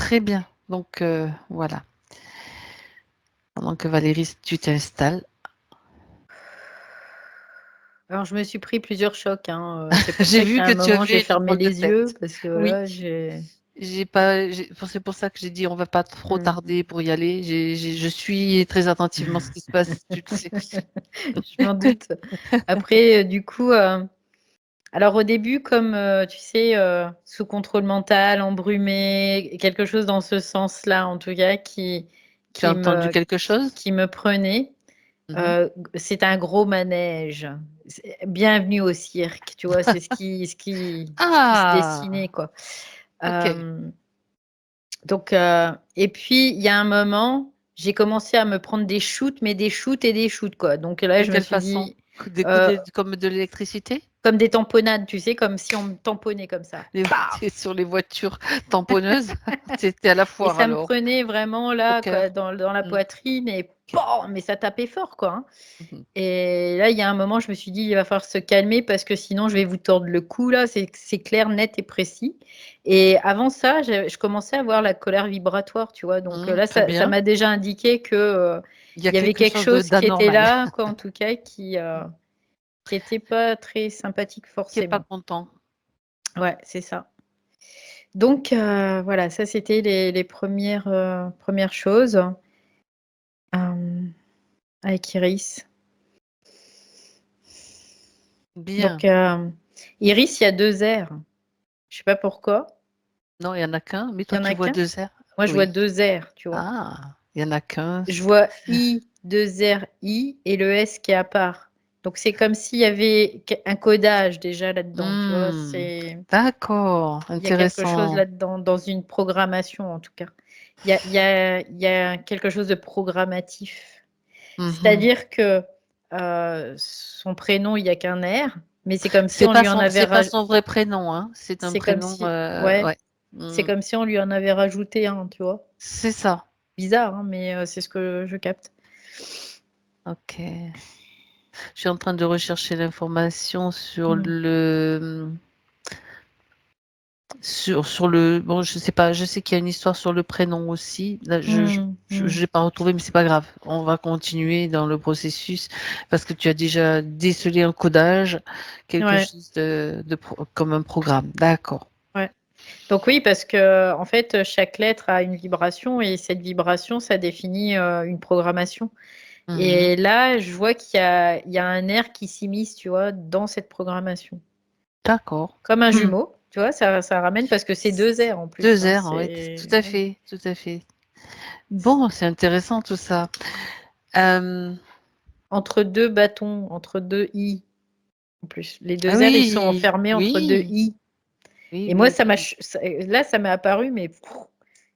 Très bien. Donc, voilà. Pendant que Valérie, tu t'installes. Alors, je me suis pris plusieurs chocs, hein. C'est pour J'ai ça vu qu'à que un tu moment, j'ai avais une fermé drôle de les yeux tête. parce que Oui, là, j'ai. j'ai pas. C'est pour ça que j'ai dit on va pas trop Hmm. tarder pour y aller. Je suis très attentivement ce qui se passe, tu le sais. Je m'en doute. Après, du coup, alors au début, comme tu sais, sous contrôle mental, embrumé, quelque chose dans ce sens-là, en tout cas, Tu as qui entendu me, quelque chose? qui me prenait. Mhm. C'est un gros manège. Bienvenue au cirque, tu vois, c'est ce qui se Ah, dessinait, quoi. ok. Euh, donc, et puis, il y a un moment, j'ai commencé à me prendre des shoots, mais des shoots et des shoots, quoi. Donc là, De je me quelle suis façon? dit, Des coups euh, comme de l'électricité? comme des tamponnades, tu sais, comme si on me tamponnait comme ça. Les... Paf! Sur les voitures tamponneuses? C'était à la Et foire ça me alors, prenait vraiment au là, quoi, cœur. dans la Mm, poitrine, et ok. PAM! Mais ça tapait fort, quoi, hein. Mhm. Et là, il y a un moment, je me suis dit, il va falloir se calmer parce que sinon, je vais vous tordre le cou, là. C'est clair, net et précis. Et avant ça, je commençais à avoir la colère vibratoire, tu vois. Donc là, Très ça bien. m'a déjà indiqué que, Il y a il y avait quelque quelque chose chose qui était d'anormal. là, quoi, en tout cas, qui était pas très sympathique Qui est pas forcément. content. Ouais, c'est ça. Donc voilà, ça, c'était les premières choses avec Iris. Bien. Donc, Iris, il y a deux airs. Je sais pas pourquoi. Non, il y en a qu'un, mais Il y toi en tu a vois qu'un. deux airs. Moi, je vois Oui. deux R, tu vois. Ah, il y en a qu'un. Je vois I, deux R, I et le S qui est à part. Donc, c'est comme s'il y avait un codage déjà là-dedans, tu vois. Hmm, d'accord, Il y a quelque chose intéressant. là-dedans, dans une programmation en tout cas. Il y a quelque chose de programmatif. Mhm. C'est-à-dire que son prénom, il n'y a qu'un R, mais c'est comme si on lui en avait C'est pas son vrai prénom, hein. C'est un c'est comme prénom, si, ouais, ouais. c'est Hmm, comme si on lui en avait rajouté un, tu vois. c'est ça. Bizarre, hein, mais c'est ce que je capte. Ok. Je suis en train de rechercher l'information sur Mm. le, sur le, bon, je sais pas, je sais qu'il y a une histoire sur le prénom aussi. Là, Mm, mm. l'ai pas retrouvé, mais c'est pas grave. On va continuer dans le processus parce que tu as déjà décelé un codage, quelque Ouais, chose comme un programme. D'accord. ouais. Donc oui, parce que en fait, chaque lettre a une vibration et cette vibration, ça définit une programmation. Mhm. Et là, je vois qu'il y a un air qui s'immisce, tu vois, dans cette programmation. D'accord. Comme un Hmm. jumeau, tu vois, ça ramène parce que c'est deux airs en plus, Deux hein, airs, oui, tout à fait, tout à fait. Bon, c'est intéressant tout ça. Euh, entre deux bâtons, entre deux i en plus. Les ah deux airs, ils sont oui, enfermés entre deux oui, i. oui, Et moi, oui, oui. là, ça m'est apparu, mais pff,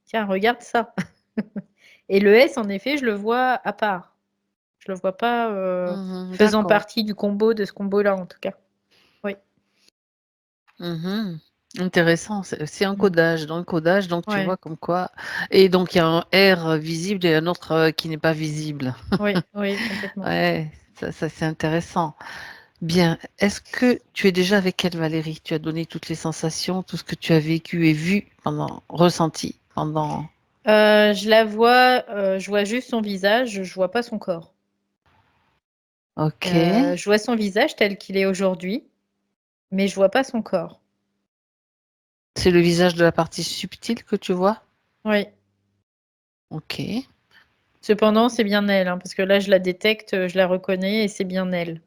tiens, regarde ça. Et le S, en effet, je le vois à part. Je le vois pas Mhm, faisant d'accord. partie du combo, de ce combo-là, en tout cas. Oui. Mhm. Intéressant, c'est un Mm. codage. Dans le codage, donc tu Ouais. vois comme quoi. Et donc il y a un R visible et un autre qui n'est pas visible. Oui, oui, complètement. Ouais, ça c'est intéressant. Bien. Est-ce que tu es déjà avec elle, Valérie? Tu as donné toutes les sensations, tout ce que tu as vécu et vu ressenti pendant. Je la vois, je vois juste son visage, je vois pas son corps. Ok. Je vois son visage tel qu'il est aujourd'hui, mais je vois pas son corps. C'est le visage de la partie subtile que tu vois? Oui. Ok. Cependant, c'est bien elle, hein, parce que là, je la détecte, je la reconnais et c'est bien elle.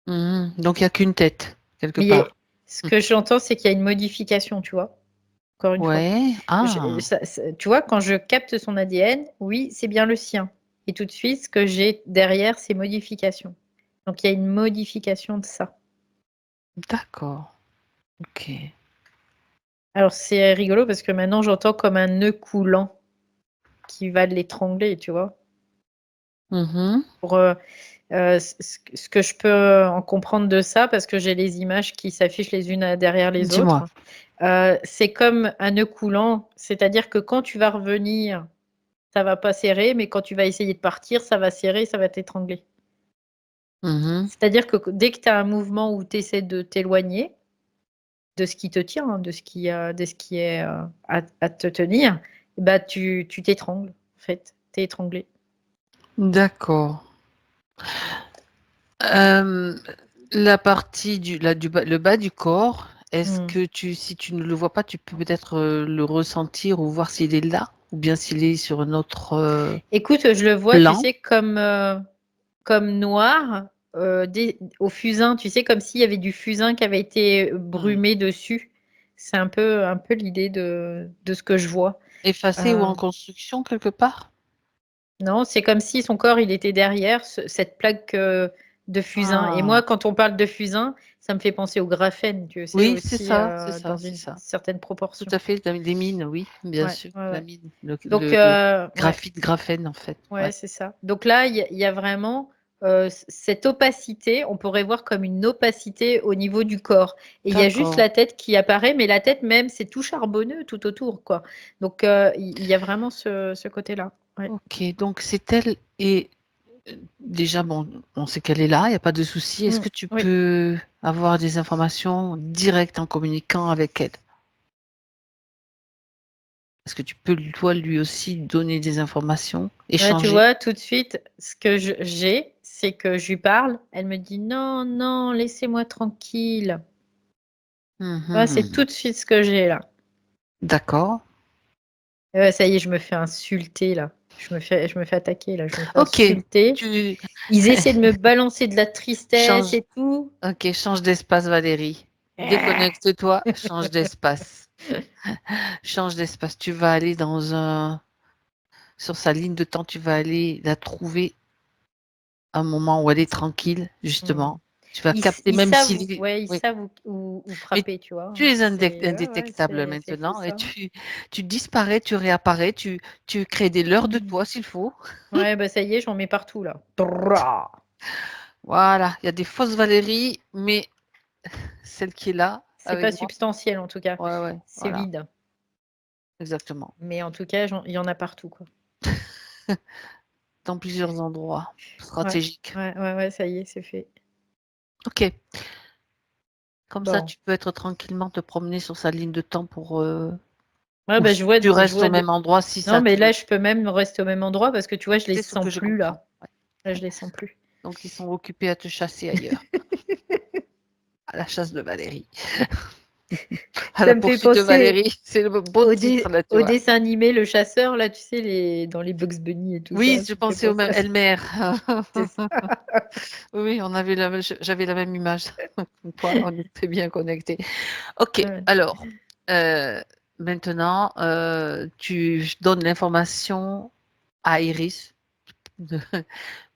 Mhm. Donc il n'y a qu'une tête, quelque Mais part. ce que j'entends, c'est qu'il y a une modification, tu vois, encore une fois. Ouais. Ah, Tu vois, quand je capte son ADN, oui, c'est bien le sien. Et tout de suite, ce que j'ai derrière, c'est modification. Donc, il y a une modification de ça. d'accord. Ok. Alors, c'est rigolo parce que maintenant, j'entends comme un nœud coulant qui va l'étrangler, tu vois. Mhm. Pour, ce que je peux en comprendre de ça, parce que j'ai les images qui s'affichent les unes derrière les Dis-moi. autres, c'est comme un nœud coulant, c'est-à-dire que quand tu vas revenir, ça va pas serrer, mais quand tu vas essayer de partir, ça va serrer, ça va t'étrangler. Mhm. C'est-à-dire que dès que tu as un mouvement où tu essaies de t'éloigner de ce qui te tient, hein, de ce qui est à te tenir, bah, tu t'étrangles, en fait. Tu es étranglé. D'accord. La partie le bas du corps, est-ce Mmh. que si tu ne le vois pas, tu peux peut-être le ressentir ou voir s'il est là, ou bien s'il est sur un autre Écoute, je le vois, tu plan? sais, comme noir, des au fusain, tu sais, comme s'il y avait du fusain qui avait été Hmm. brumé dessus. C'est un peu l'idée de ce que je vois. Effacé ou Heu, en construction quelque part? non, c'est comme si son corps, il était derrière cette plaque, de fusain et Ah, moi, quand on parle de fusain, ça me fait penser au graphène, tu sais, oui, c'est aussi, ça, c'est ça, dans c'est une ça. certaine Tout proportion. à fait, des mines, oui, bien Ouais, sûr, ouais, la ouais. mine, Donc le ouais. graphite, graphène en fait. Ouais, Ouais, c'est ça. Donc là, il y a vraiment, cette opacité, on pourrait voir comme une opacité au niveau du corps et il y a juste d'accord. la tête qui apparaît, mais la tête même, c'est tout charbonneux tout autour, quoi. Donc il y a vraiment ce côté-là. Ouais. Ok, donc c'est elle et déjà, bon, on sait qu'elle est là, il n'y a pas de souci. Est-ce Mmh, que tu oui. peux avoir des informations directes en communiquant avec elle? Est-ce que tu peux, toi, lui aussi donner des informations, Ouais, tu échanger? vois, tout de suite, ce que j'ai, c'est que je lui parle, elle me dit: «Non, non, laissez-moi tranquille». Ouais, c'est Mhm. tout de suite ce que j'ai là. D'accord. Ouais, ça y est, je me fais insulter là. Je me fais attaquer là, je me fais Ok, insulter. tu Ils essaient de me balancer de la tristesse changes. et tout. Ok, change d'espace, Valérie. Déconnecte-toi, change d'espace. Change d'espace. Tu vas aller sur sa ligne de temps, tu vas aller la trouver un moment où elle est tranquille, Mmh. justement. Tu vas Ils capter, ils même savent, s'il est. ouais, ils Oui. savent où Mais frapper, tu vois? tu es C'est ouais, ouais, indétectable c'est fou maintenant et ça. tu disparais, tu réapparais, tu crées des leurres de Mmh. toi s'il faut. Ouais, bah, ça y est, j'en mets partout là. Drrrah. Voilà, il y a des fausses Valérie, mais celle qui est là C'est avec pas moi. substantiel en tout cas. Ouais, ouais, C'est voilà, vide. exactement. Mais en tout cas, il y en a partout, quoi. Dans plusieurs endroits Ouais. stratégiques. Ouais, ouais, ouais, ça y est, c'est fait. Ok, comme ça Bon. tu peux être tranquillement te promener sur sa ligne de temps pour Ouais, ou bah, tu je restes au vois même endroit si non, ça mais te. là, je peux même rester au même endroit parce que tu vois, je les C'est ce sens que je plus comprends. là. Ouais. Là, je les sens plus. Donc ils sont occupés à te chasser ailleurs, à la chasse de Valérie. À Ça la me fait poursuite de penser Valérie, c'est le beau titre là, tu au vois. dessin animé Le Chasseur, là, tu sais, dans les Bugs Bunny et tout Oui, ça, ça je me fait pensais au penser même à ça. Elmer. C'est ça. Oui, j'avais la même image. Comme quoi, on est très bien connectés. Ok, Ouais. alors, maintenant, tu donnes l'information à Iris de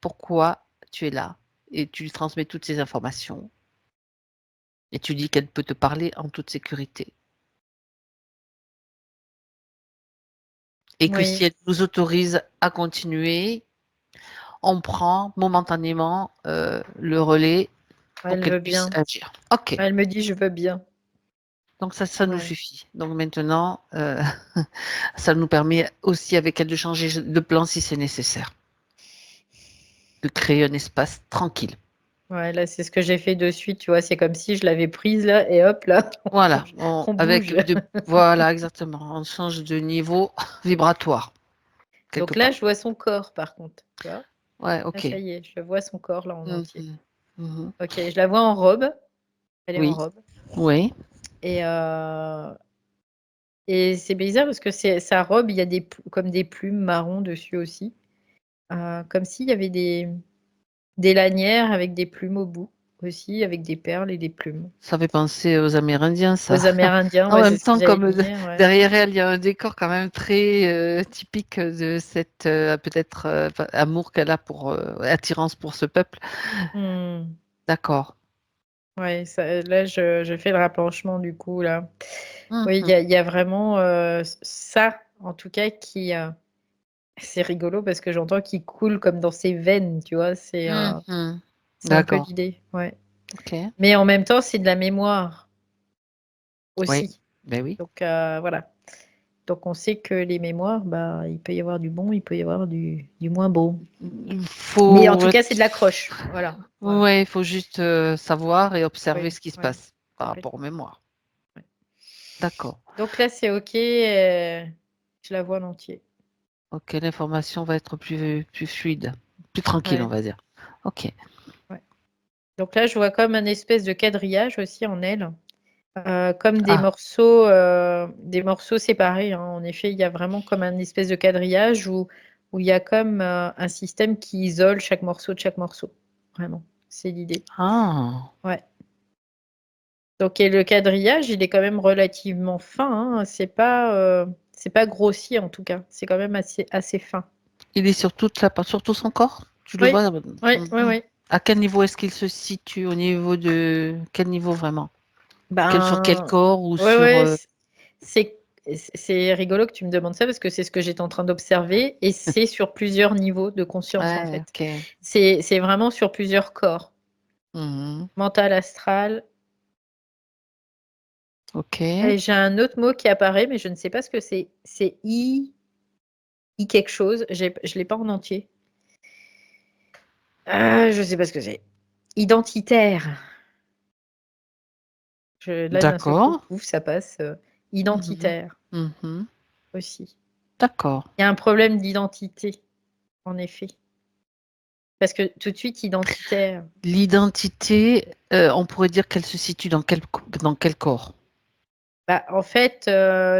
pourquoi tu es là et tu lui transmets toutes ces informations et tu dis qu'elle peut te parler en toute sécurité et que Oui, si elle nous autorise à continuer, on prend momentanément le relais pour elle qu'elle veut puisse bien. agir. Ok, Elle me dit: «Je veux bien». donc ça nous Ouais. suffit. Donc maintenant, ça nous permet aussi avec elle de changer de plan si c'est nécessaire, de créer un espace tranquille. Ouais, là, c'est ce que j'ai fait de suite, tu vois? C'est comme si je l'avais prise là et hop là, Voilà, on avec bouge. voilà, exactement, on change de niveau vibratoire quelque Donc là, part. je vois son corps par contre, tu vois? Ouais, Là, ok. ça y est, je vois son corps là en entier. Mhm, mhm. OK, je la vois en robe, elle est en Oui, robe oui, et c'est bizarre parce que c'est sa robe, il y a comme des plumes marron dessus aussi, comme s'il y avait des lanières avec des plumes au bout aussi, avec des perles et des plumes. ça fait penser aux Amérindiens, ça. Aux Amérindiens, En ouais, c'est même ce que temps, j'allais comme dire, ouais. derrière elle, il y a un décor quand même très typique de cette peut-être enfin, amour qu'elle a pour attirance pour ce peuple. Mmh. D'accord. Ouais, ça là, je fais le rapprochement du coup là. Oui, il y Mhm, a il y a vraiment, ça en tout cas qui, c'est rigolo parce que j'entends qu'il coule comme dans ses veines, tu vois? mhm. C'est un peu D'accord. l'idée, ouais. Ok. Mais en même temps, c'est de la mémoire Oui. aussi. Ben oui. Donc voilà. Donc on sait que les mémoires, bah, il peut y avoir du bon, il peut y avoir du moins bon. Il Mais en faut tout cas, c'est de l'accroche. Voilà, voilà. ouais, il faut juste savoir et observer Oui, ce qui se ouais, passe par rapport aux complètement. mémoires. Ouais. D'accord. Donc là, c'est OK, Je la vois en entier. OK, l'information va être plus fluide, plus tranquille, on Ouais. va dire. OK. Ouais. Donc là, je vois comme un espèce de quadrillage aussi en elle, comme Ah. des morceaux séparés, hein. En effet, il y a vraiment comme un espèce de quadrillage où il y a comme, un système qui isole chaque morceau de chaque morceau. Vraiment, c'est l'idée. Ah! Ouais. Donc et le quadrillage, il est quand même relativement fin, hein. C'est pas grossi en tout cas, c'est quand même assez fin. Il est sur tout son corps? Tu le Oui, vois? oui, oui, Mmh. oui. À quel niveau est-ce qu'il se situe? Au niveau de quel niveau vraiment? Sur quel Ben, corps ou ouais, sur, ouais, c'est c'est rigolo que tu me demandes ça parce que c'est ce que j'étais en train d'observer et c'est sur plusieurs niveaux de conscience, en Ouais, fait. OK. C'est vraiment sur plusieurs corps, Mmh. mental, astral OK. et j'ai un autre mot qui apparaît, mais je ne sais pas ce que c'est. C'est I quelque chose, je l'ai pas en entier. Je sais pas ce que c'est. Identitaire. Là, d'un seul coup, D'accord. pouf, ça passe, Mmh. identitaire Mmh. aussi. D'accord. Il y a un problème d'identité, en effet, parce que tout de suite identitaire, L'identité, on pourrait dire qu'elle se situe dans quel corps? bah, en fait,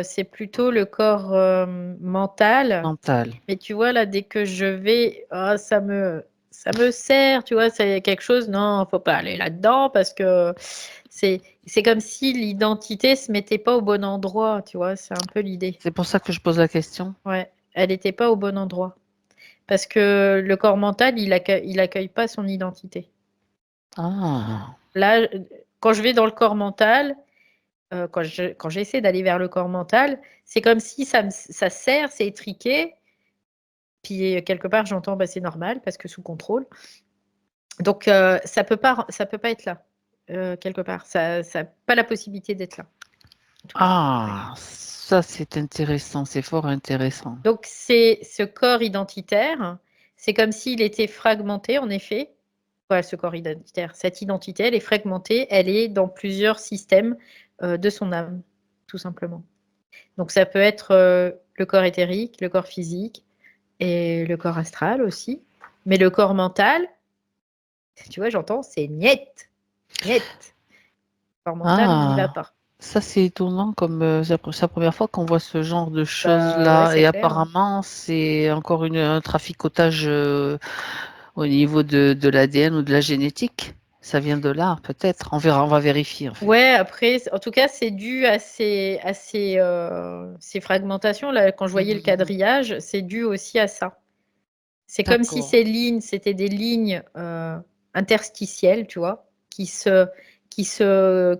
c'est plutôt le corps, mental, Mental. mais tu vois, là, dès que je vais ça me sert, tu vois? C'est quelque chose, non, faut pas aller là-dedans parce que c'est comme si l'identité se mettait pas au bon endroit, tu vois? C'est un peu l'idée. C'est pour ça que je pose la question? Ouais, elle était pas au bon endroit. Parce que le corps mental, il accueille pas son identité. Ah! Là, quand je vais dans le corps mental, quand j'essaie d'aller vers le corps mental, c'est comme si ça serre, c'est étriqué, puis quelque part j'entends: «Bah, c'est normal parce que sous contrôle». Donc ça peut pas être là, quelque part. Ça a pas la possibilité d'être là, en tout cas. Ouais. Ah! Ça, c'est intéressant, c'est fort intéressant. Donc c'est ce corps identitaire, c'est comme s'il était fragmenté en effet. Ouais, ce corps identitaire, cette identité, elle est fragmentée, elle est dans plusieurs systèmes, de son âme, tout simplement. Donc ça peut être, le corps éthérique, le corps physique et le corps astral aussi. Mais le corps mental, tu vois, j'entends, c'est niet, niet. Le corps mental, on n'y va Ah! pas. Ça, c'est étonnant comme, c'est la 1re fois qu'on voit ce genre de Bah, ouais, choses-là c'est et clair, hein. apparemment, c'est encore un traficotage, au niveau de l'ADN ou de la génétique. Ça vient de là, peut-être. On verra, on va vérifier, en fait. Ouais, après, en tout cas, c'est dû ces fragmentations là, quand je Mmh voyais mh, le mmh mh. quadrillage, c'est dû aussi à ça. C'est comme si D'accord. ces lignes, c'était des lignes, interstitielles, tu vois? Qui se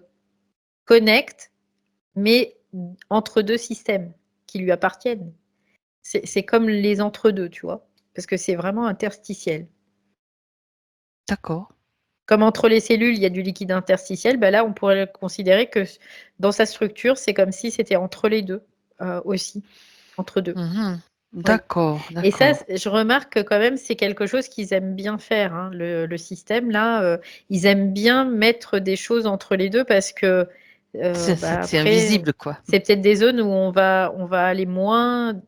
connectent, mais entre 2 systèmes qui lui appartiennent. C'est comme les entre-deux, tu vois? Parce que c'est vraiment interstitiel. D'accord. Comme entre les cellules, il y a du liquide interstitiel, bah, là, on pourrait considérer que dans sa structure, c'est comme si c'était entre les 2, aussi, entre 2. Mmh. Oui. D'accord, Et ça, d'accord. je remarque que quand même, c'est quelque chose qu'ils aiment bien faire, hein, le système là, ils aiment bien mettre des choses entre les 2 parce que, bah, C'est après, invisible, quoi. c'est peut-être des zones où on va aller moins,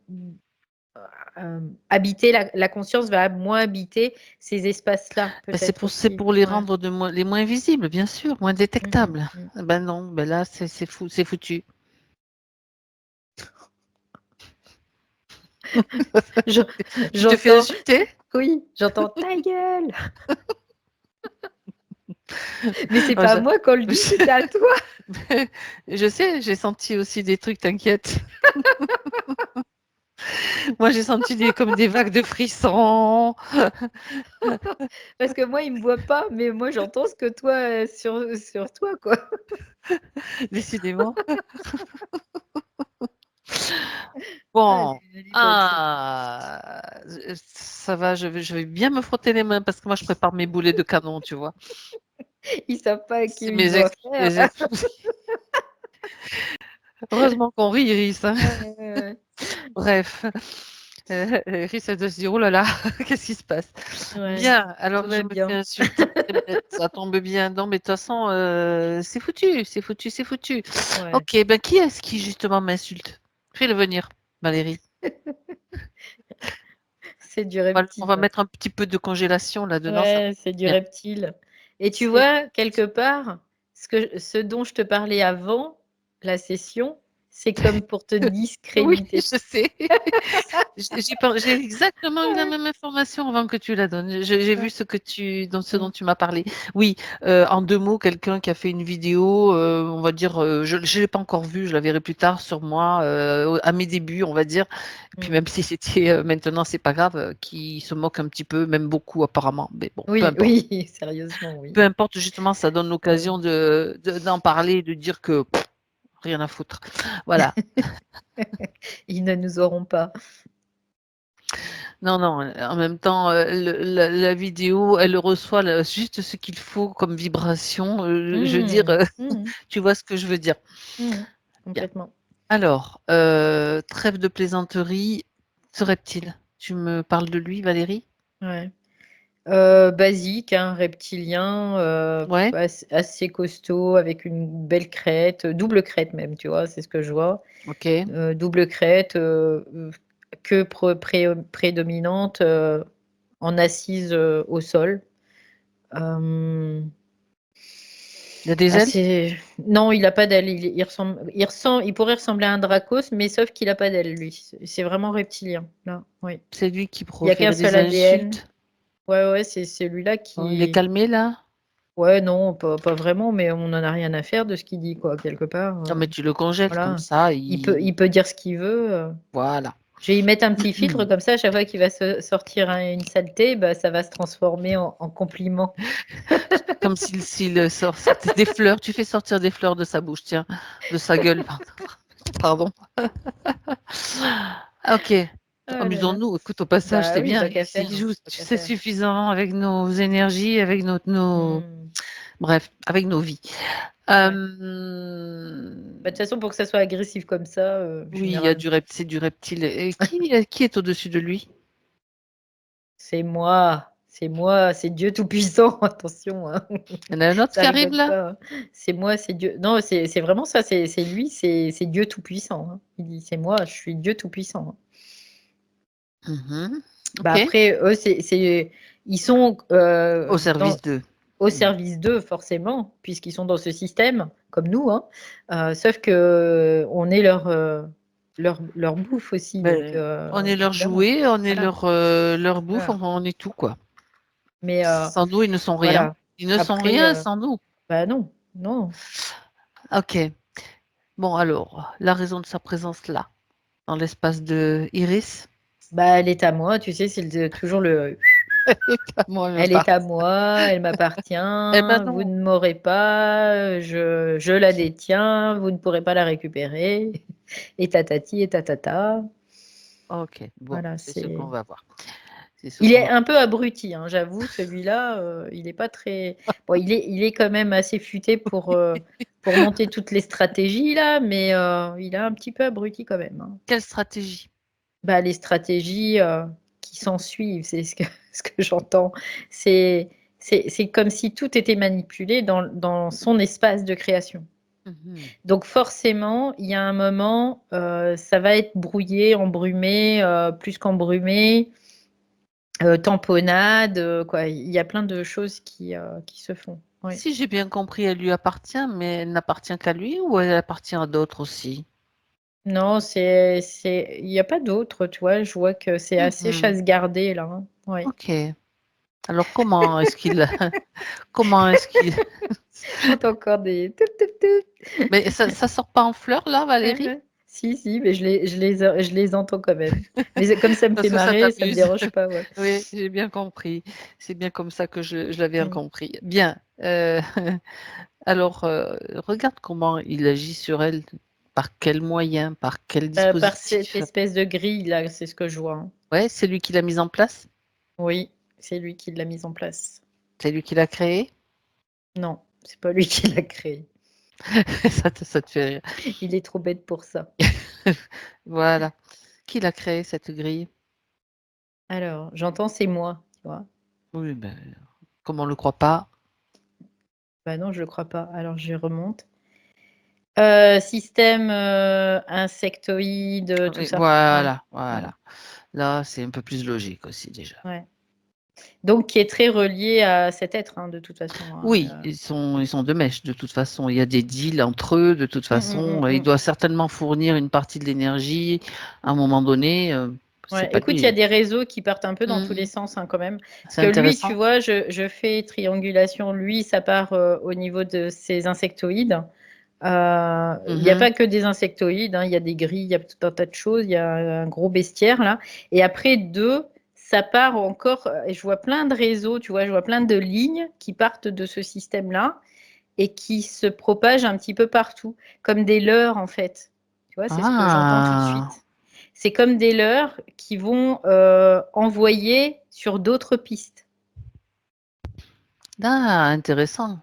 habiter la conscience va moins habiter ces espaces-là, Bah, peut-être c'est aussi. pour les Ouais. rendre les moins visibles, bien sûr, moins Mmh mh, détectables. mmh. Ah ben non, ben là, c'est foutu. Je Tu te fais j'entends insulter? oui, j'entends: «Ta gueule!» Mais c'est Oh pas à je moi qu'on le dit, c'était à toi. je sais, j'ai senti aussi des trucs, t'inquiète. Moi, j'ai senti comme des vagues de frissons. Parce que moi, il me voit pas, mais moi, j'entends ce que toi, sur toi, quoi. Décidément. Ah, Bon, elle est bonne celle-là. ça va, je vais bien me frotter les mains parce que moi, je prépare mes boulets de canon, tu vois? Ils savent pas à qui C'est ils ont affaire. mes explosifs. Heureusement qu'on rit, Iris, hein. Ouais, ouais, ouais. Bref, Iris, elle doit se dire: «Oh là là, qu'est-ce qui se passe?» Ouais, Bien, tout alors je va me fais bien. insulter, mais ça tombe bien. Non, mais de toute façon, c'est foutu, c'est foutu, c'est foutu. Ouais. OK, ben, qui est-ce qui justement m'insulte? Fais-le venir, Valérie. C'est du On va reptile. mettre un petit peu de congélation là-dedans, ça va Ouais, c'est du bien. reptile et tu C'est vois, quelque part, ce dont je te parlais avant la session, c'est comme pour te oui, discréditer. je sais. J'ai exactement eu la Ouais, même information avant que tu la donnes. J'ai vu ouais. ce dont Mmh. tu m'as parlé. Oui, en 2 mots, quelqu'un qui a fait une vidéo, on va dire, je l'ai pas encore vue, je la verrai plus tard sur moi, à mes débuts, on va dire. Puis Mmh. même si c'était, maintenant, c'est pas grave, qui se moque un petit peu, même beaucoup apparemment. Mais bon, peu Oui, importe. oui, sérieusement, oui. Peu importe, justement, ça donne Ouais. l'occasion d'en parler, de dire que rien à foutre. Voilà. Ils ne nous auront pas. Non, non, en même temps, la vidéo, elle reçoit juste ce qu'il faut comme vibration. Je veux dire, Mmh. Mmh. tu vois ce que je veux dire. Mmh. Bien. Complètement. Alors, trêve de plaisanterie, ce reptile. Tu me parles de lui, Valérie? Ouais. Basique, hein, reptilien, Ouais, assez costaud avec une belle crête, double crête même, tu vois? C'est ce que je vois. ok. Double crête, queue prédominante, en assise, au sol. Hem, Il y a des ailes? assez non, il a pas d'ailes, il pourrait ressembler à un dracos, mais sauf qu'il a pas d'ailes lui. C'est vraiment reptilien, là, oui. C'est lui qui Il y a qu'un proférait seul des ADN. insultes. Ouais, ouais, c'est celui-là Oh, il est qui calmé là? ouais, non, pas vraiment, mais on en a rien à faire de ce qu'il dit, quoi, quelque part, Non, mais tu le congèles comme voilà. ça, Il peut dire ce qu'il veut, voilà. je vais y mettre un petit filtre comme ça, à chaque fois qu'il va se sortir une saleté, bah, ça va se transformer en compliment. Comme s'il sortait des fleurs. Tu fais sortir des fleurs de sa bouche, tiens, de sa gueule. Pardon. Ok. Oh là là. Amusons-nous. Écoute, au passage, Bah c'est oui, bien. tant qu'à S'il faire, hein, joue, tant qu'à c'est faire. suffisant avec nos énergies, avec Mmh. bref, avec nos vies. Ouais. Bah, de toute Euh, façon, pour que ça soit agressif comme ça, oui, il y a généralement, c'est du reptile. Et qui est au-dessus de lui? c'est moi, c'est Dieu tout-puissant, attention, hein. Il y en a un autre Ça qui arrive rigole là? pas, hein. C'est moi, c'est Dieu. Non, c'est vraiment ça, c'est lui, c'est Dieu tout-puissant, hein. Il dit: «C'est moi, je suis Dieu tout-puissant, hein». Mhm. Bah, Ok. après, eux, ils sont, Au service d'eux. au Hmm. service d'eux forcément, puisqu'ils sont dans ce système comme nous, hein. Sauf qu'on est leur bouffe aussi, donc Ben, on est leur évidemment. jouet, on est Voilà, leur bouffe, voilà. enfin, on est tout, quoi. Mais Sans nous, ils ne sont rien. voilà. Ils ne sont Après, rien sans nous. bah, non, non. Ok. Bon, alors, la raison de sa présence là, dans l'espace de Iris, Bah, elle est à moi, tu sais, c'est toujours le: moi, elle me «Elle est à parle. moi, elle m'appartient, Eh ben vous non. ne m'aurez pas, je la détiens, vous ne pourrez pas la récupérer» et tatati et tatata. Ok, bon, Voilà, c'est ce qu'on c'est va voir. C'est ce il qu'on est va un peu abruti, hein, j'avoue, celui-là, il est pas très bon, il est quand même assez futé pour monter toutes les stratégies là, mais il est un petit peu abruti quand même, hein. Quelle stratégie? Bah, les stratégies, qui s'ensuivent, c'est ce que ce que j'entends. C'est c'est comme si tout était manipulé dans son espace de création. Mhm. Donc forcément, il y a un moment, ça va être brouillé, embrumé, plus qu'embrumé, tamponnade, quoi. Il y a plein de choses qui se font. Oui. Si j'ai bien compris, elle lui appartient, mais elle n'appartient qu'à lui ou elle appartient à d'autres aussi? Non, c'est il y a pas d'autre, tu vois? Je vois que c'est assez Mhm. chasse gardée là, hein. Ouais. Ok. Alors comment est-ce qu'il comment est-ce qu'il J'entends encore des toup toup toup. mais ça sort pas en fleurs là, Ouais, Valérie? ouais. Si, si, mais je les entends quand même. Mais c'est comme ça me Parce fait que ça marrer, ça me t'amuse. dérange pas, ouais. Oui, j'ai bien compris. C'est bien comme ça que je l'avais Mmh. compris. Bien. Alors, regarde comment il agit sur elle. Par quels moyens? Par quel Par cette dispositif? espèce de grille là, c'est ce que je vois, hein. Ouais, c'est lui qui l'a mise en place? Oui, c'est lui qui l'a mise en place. C'est lui qui l'a créée? Non, c'est pas lui qui l'a créée. Ça te fait rire. Il est trop bête pour ça. Voilà. Qui l'a créée, cette grille? Alors, j'entends «c'est moi», tu vois? Oui, ben, comme on ne le croit pas. Bah non, je le crois pas. Alors je remonte. Système, insectoïde, tout Oui, ça. Ouais, voilà, voilà, voilà. Là, c'est un peu plus logique aussi déjà. ouais. Donc qui est très relié à cet être, hein, de toute façon, hein, Oui, ils sont deux mèches de toute façon. Il y a des deals entre eux de toute mmh, mmh, façon. mmh, Il mmh. doit certainement fournir une partie de l'énergie à un moment donné. C'est Ouais, pas écoute, il y a lui. des réseaux qui partent un peu dans tous les Mhm. sens, hein, quand même. Parce C'est que lui, tu intéressant. vois, je fais triangulation. Lui, ça part, au niveau de ses insectoïdes. Il y a Mhm. pas que des insectoïdes, hein, il y a des grilles, il y a tout un tas de choses. Il y a un gros bestiaire là et après 2, ça part encore, et je vois plein de réseaux, tu vois? Je vois plein de lignes qui partent de ce système-là et qui se propagent un petit peu partout, comme des leurres, en fait. Tu vois? C'est ce que j'entends tout de Ah, suite. C'est comme des leurres qui vont, envoyer sur d'autres pistes. ah, intéressant.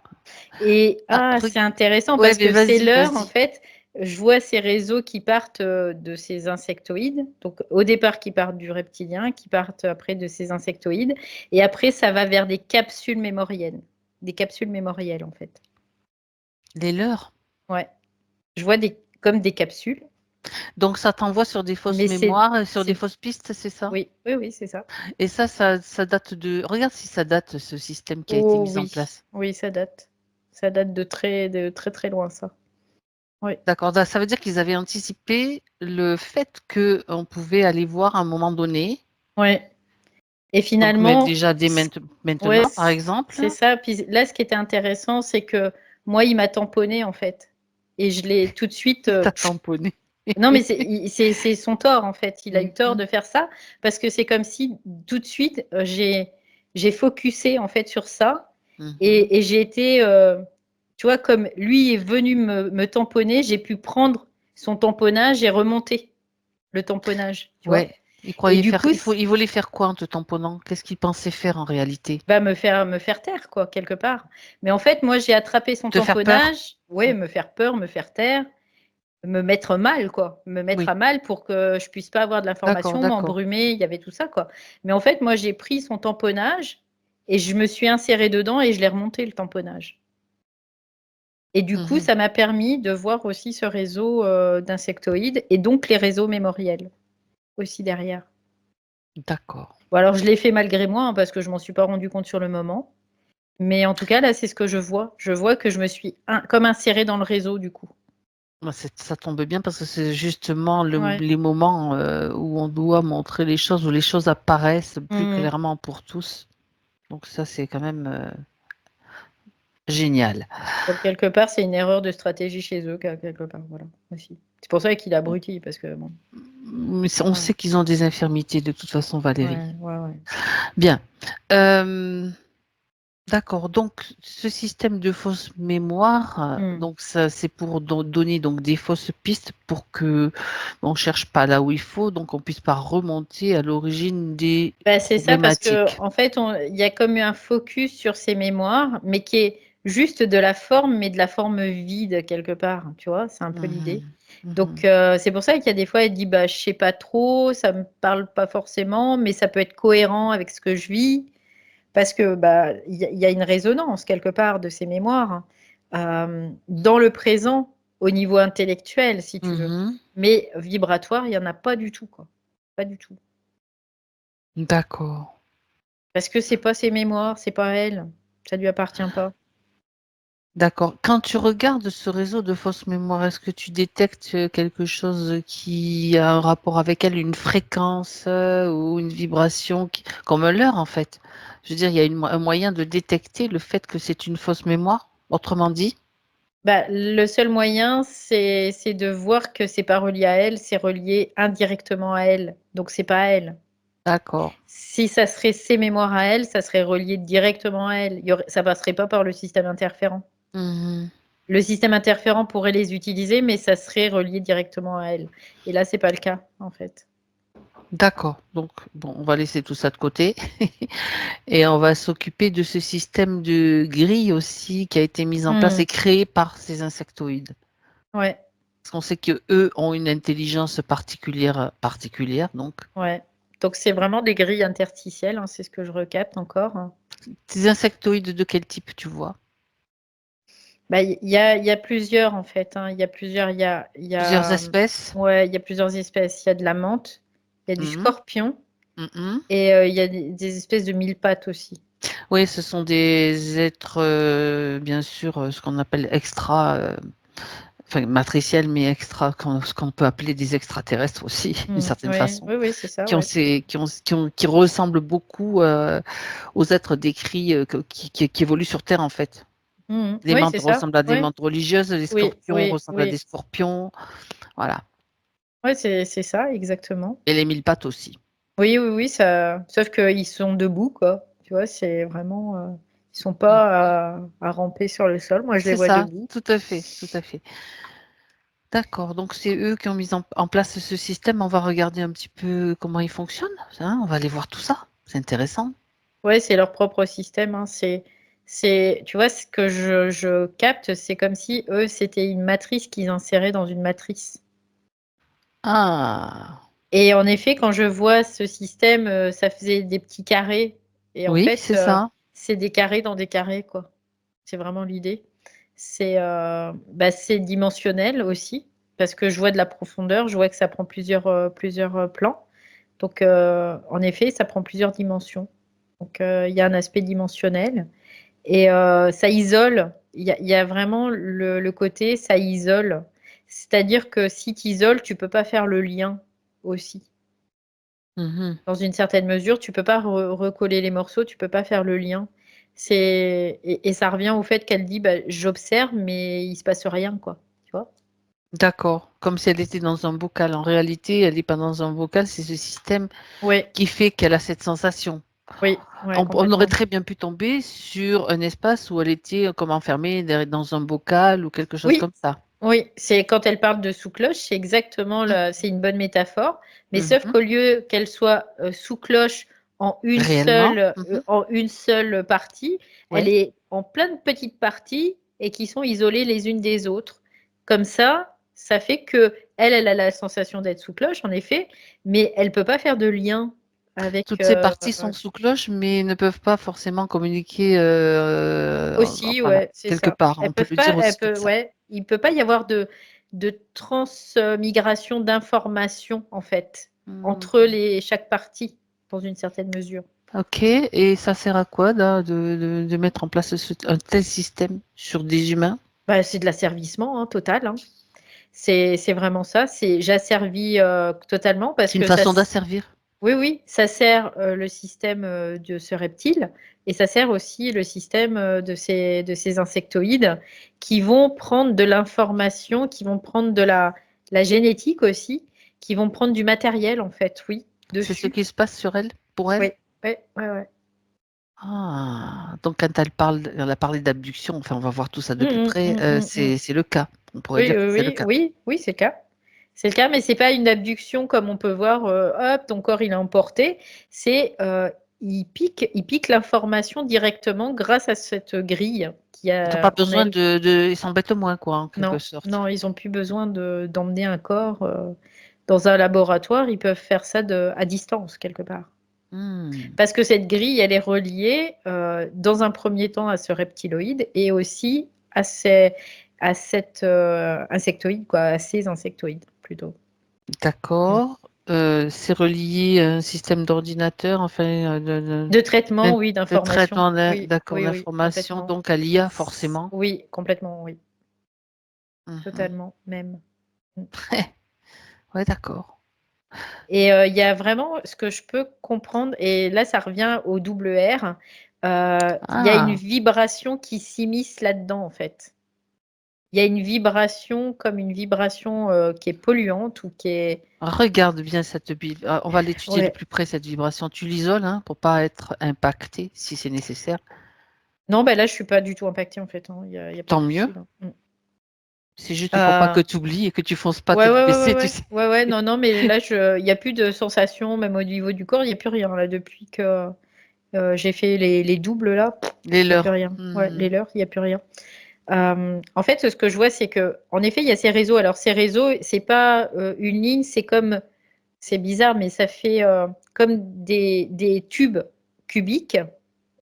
Et Ah, c'est intéressant ouais, parce mais que ces vas-y, leurres, en vas-y. fait, je vois ces réseaux qui partent, de ces insectoïdes. Donc au départ, qui partent du reptilien, qui partent après de ces insectoïdes et après ça va vers des capsules mémorielles. Des capsules mémorielles, en fait. Les leurs. Ouais. Je vois des comme des capsules, Donc ça t'envoie sur des fausses mais mémoires, sur des c'est fausses pistes, c'est ça? oui, oui, oui, c'est ça. Et ça date de. Regarde si ça date, ce système qui a été Oh mis en oui, place. oui, ça date. Ça date de très, très loin, ça. Oui. D'accord, ça veut dire qu'ils avaient anticipé le fait qu'on pouvait aller voir à un moment donné, Ouais et donc mais finalement, déjà dès c ouais, maintenant, par exemple. c'est ça. Puis là, ce qui était intéressant, c'est que moi, il m'a tamponnée, en fait et je l'ai tout de suite, T'as tamponné. non, mais c'est son tort, en fait. Il a eu tort Mhm, de faire ça parce que c'est comme si tout de suite, j'ai focusé, en fait, sur ça mhm. et j'ai été, tu vois, comme lui est venu me tamponner, j'ai pu prendre son tamponnage et remonter le tamponnage, tu vois? Ouais, Et du coup, il voulait faire quoi en te tamponnant? Qu'est-ce qu'il pensait faire en réalité? bah, me faire taire, quoi, quelque part. Mais en fait, moi, j'ai attrapé son Te faire peur? tamponnage, ouais, Mm. me faire peur, me faire taire. Me mettre mal, quoi. Me mettre Oui, à mal pour que je puisse pas avoir de d'accord, l'information, d'accord. m'embrumer, il y avait tout ça, quoi. Mais en fait, moi, j'ai pris son tamponnage et je me suis insérée dedans et je l'ai remonté le tamponnage. Et du coup, Mhm. ça m'a permis de voir aussi ce réseau, d'insectoïdes et donc les réseaux mémoriels aussi derrière. D'accord. Bon alors je l'ai fait malgré moi, hein, parce que je m'en suis pas rendu compte sur le moment. Mais en tout cas, là, c'est ce que je vois. Je vois que je me suis comme insérée dans le réseau, du coup. Bah, ça tombe bien parce que c'est justement Ouais. les moments où on doit montrer les choses, où les choses apparaissent plus Mmh. clairement pour tous. Donc ça, c'est quand même génial. Donc quelque part, c'est une erreur de stratégie chez eux, quelque part, voilà, aussi. C'est pour ça qu'il abrutit, parce que bon, Mais on ouais, sait qu'ils ont des infirmités de toute façon, Valérie. ouais, ouais, ouais. Bien. Euh, d'accord. Donc, ce système de fausse mémoire, Mmh. donc ça, c'est pour donner donc des fausses pistes pour que on cherche pas là où il faut, donc on puisse pas remonter à l'origine des Bah, c'est ça parce problématiques. qu'en fait, on il y a comme eu un focus sur ces mémoires, mais qui est juste de la forme, mais de la forme vide quelque part, tu vois? C'est un peu l'idée. Mhm. Donc Mhm. c'est pour ça qu'il y a des fois, elle dit: «Bah, je sais pas trop, ça me parle pas forcément, mais ça peut être cohérent avec ce que je vis». Parce que, bah, il y a une résonance quelque part de ces mémoires, dans le présent, au niveau intellectuel, si tu veux. Mhm. Mais vibratoire, il y en a pas du tout, quoi. Pas du tout. D'accord. Parce que c'est pas ses mémoires, c'est pas elle, ça lui appartient pas. D'accord. Quand tu regardes ce réseau de fausses mémoires, est-ce que tu détectes quelque chose qui a un rapport avec elle, une fréquence ou une vibration comme l'heure en fait? Je veux dire, il y a un moyen de détecter le fait que c'est une fausse mémoire, autrement dit? Bah, le seul moyen, c'est de voir que c'est pas relié à elle, c'est relié indirectement à elle, donc c'est pas elle. D'accord. Si ça serait ses mémoires à elle, ça serait relié directement à elle. Il y aurait ça passerait pas par le système interférent. Mhm. Le système interférent pourrait les utiliser, mais ça serait relié directement à elle. Et là, c'est pas le cas, en fait. D'accord. Donc, bon, on va laisser tout ça de côté et on va s'occuper de ce système de grille aussi qui a été mis en place Mmh. et créé par ces insectoïdes. Ouais, Parce qu'on sait que eux ont une intelligence particulière, donc. ouais. Donc c'est vraiment des grilles interstitielles, hein, c'est ce que je recapte encore, hein. Ces insectoïdes de quel type tu vois? Bah, il y a plusieurs en fait, hein. Il y a plusieurs. Plusieurs espèces? Ouais, il y a plusieurs espèces. Il y a de la menthe, il y a du Mhm, scorpion mhm. et il y a des espèces de mille pattes aussi. Oui, ce sont des êtres, bien sûr, ce qu'on appelle enfin matriciels, mais ce qu'on peut appeler des extraterrestres aussi, d'une certaine Ouais, façon, oui, oui, c'est ça, qui ont ouais. qui ressemblent beaucoup aux êtres décrits qui évoluent sur Terre en fait. Les Oui, menthes c'est ça. ressemblent à des Ouais. menthes religieuses, les Oui, scorpions oui, ressemblent à des oui. scorpions, voilà. Ouais, c'est ça, exactement. Et les mille pattes aussi. Oui, oui, oui, ça. Sauf qu'ils sont debout, quoi. Tu vois, c'est vraiment. Ils sont Mm. pas à ramper sur le sol. Moi, je les C'est vois ça, debout. tout à fait, tout à fait. D'accord, donc c'est eux qui ont mis en place ce système. On va regarder un petit peu comment il fonctionne, hein, on va aller voir tout ça. C'est intéressant. Ouais, c'est leur propre système, hein. Tu vois, ce que je capte, c'est comme si eux, c'était une matrice qu'ils inséraient dans une matrice. Ah, Et en effet, quand je vois ce système, ça faisait des petits carrés. Et en oui, fait, c'est ça. c'est des carrés dans des carrés, quoi. C'est vraiment l'idée. C'est dimensionnel aussi, parce que je vois de la profondeur, je vois que ça prend plusieurs plans. Donc, en effet, ça prend plusieurs dimensions. Donc, il y a un aspect dimensionnel. Et ça isole. Il y a vraiment le côté, ça isole. C'est-à-dire que si tu isoles, tu peux pas faire le lien aussi. Mhm. Dans une certaine mesure, tu peux pas recoller les morceaux, tu peux pas faire le lien. Et ça revient au fait qu'elle dit, bah, j'observe, mais il se passe rien, quoi. Tu vois? D'accord, comme si elle était dans un bocal. En réalité, elle n'est pas dans un bocal, c'est ce système Oui, qui fait qu'elle a cette sensation. oui, ouais, On aurait complètement. très bien pu tomber sur un espace où elle était comme enfermée dans un bocal ou quelque chose Oui, comme ça. oui, c'est quand elle parle de sous-cloche, c'est exactement c'est une bonne métaphore, mais sauf Mhm. qu'au lieu qu'elle soit sous cloche Réellement. Mhm. en une seule partie, elle Oui, est en plein de petites parties et qui sont isolées les unes des autres. Comme ça fait que elle a la sensation d'être sous cloche, en effet, mais elle peut pas faire de lien avec. toutes ces parties sont sous cloche, mais ne peuvent pas forcément communiquer Aussi, voilà, ouais, c'est quelque ça. part. On Elles peut peuvent le pas, dire aussi comme ça. ouais, il peut pas y avoir de transmigration d'informations, en fait, Hmm. entre chaque partie, dans une certaine mesure. Ok, et ça sert à quoi de mettre en place un tel système sur des humains? Bah, c'est de l'asservissement, hein, total, hein. C'est vraiment ça. J'asservis totalement parce C'est une que façon d'asservir. oui, oui, ça sert le système de ce reptile et ça sert aussi le système de ces insectoïdes qui vont prendre de l'information, qui vont prendre de la génétique aussi, qui vont prendre du matériel en fait, oui, C'est ce dessus. qui se passe sur elle, pour elle? Oui, oui, oui, oui. Ah, donc quand elle a parlé d'abduction, enfin on va voir tout ça de plus Mm, près, mm, mm, mm. c'est le cas. On pourrait Oui, dire que oui, c'est le oui, cas. oui, oui, c'est le cas. C'est le cas, mais c'est pas une abduction comme on peut voir, hop, ton corps il est emporté. C'est il pique l'information directement grâce à cette grille qu'il y Ils n'ont pas a en besoin elle. ils s'embêtent moins, quoi, en quelque Non, sorte. non, ils ont plus besoin d'emmener un corps dans un laboratoire. Ils peuvent faire ça à distance quelque part. Hmm. Parce que cette grille, elle est reliée dans un premier temps à ce reptiloïde et aussi à cet insectoïde, quoi, à ces insectoïdes plutôt. Mm. D'accord. C'est relié à un système d'ordinateur, enfin, De traitement, de, oui, de d'information. traitement Oui, d'accord, oui, oui, d'information, complètement. donc à l'IA, forcément. Oui, complètement, oui. Mhm. Totalement, même. Mm. Ouais, d'accord. Et il y a vraiment ce que je peux comprendre, et là, ça revient au double R. Il y a une Ah, vibration qui s'immisce là-dedans, en fait. Il y a une vibration comme une vibration qui est polluante ou qui est. regarde bien cette Bible. On va l'étudier de Ouais. plus près, cette vibration. Tu l'isoles, hein, pour pas être impacté, si c'est nécessaire. Non, ben là, je suis pas du tout impactée, en fait, hein. Il y a pas Tant de mieux. souci, là. Mm. C'est juste pour pas que Euh, tu oublies et que tu fonces pas Ouais, tête ouais, ouais, ouais, baissée, tu ouais. sais. Ouais, ouais, non, non, mais là, il y a plus de sensation, même au niveau du corps, il y a plus rien, là, depuis que j'ai fait les doubles, là, Les il y a plus leurs. rien. Ouais, Mhm. les leurs, il y a plus rien. En fait, ce que je vois, c'est que, en effet, il y a ces réseaux. Alors, ces réseaux, c'est pas une ligne, c'est bizarre, mais ça fait comme des tubes cubiques,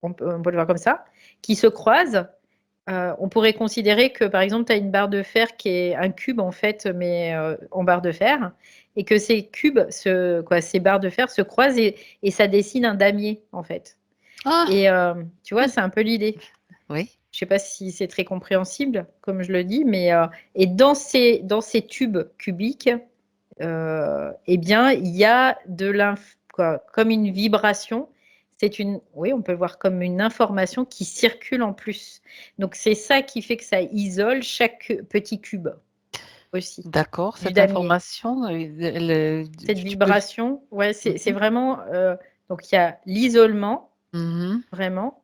on peut le voir comme ça, qui se croisent on pourrait considérer que, par exemple, tu as une barre de fer qui est un cube, en fait, mais en barre de fer, et que ces cubes, ces barres de fer se croisent et ça dessine un damier, en fait. Ah! Et tu vois, c'est un peu l'idée. Oui. Je sais pas si c'est très compréhensible, comme je le dis, mais et dans ces tubes cubiques, eh bien, il y a comme une vibration. Oui, on peut le voir comme une information qui circule en plus. Donc, c'est ça qui fait que ça isole chaque petit cube aussi, D'accord, du cette damier. information, Cette tu peux. vibration, ouais, c'est Mhm. vraiment. Donc, il y a l'isolement, Mhm. vraiment.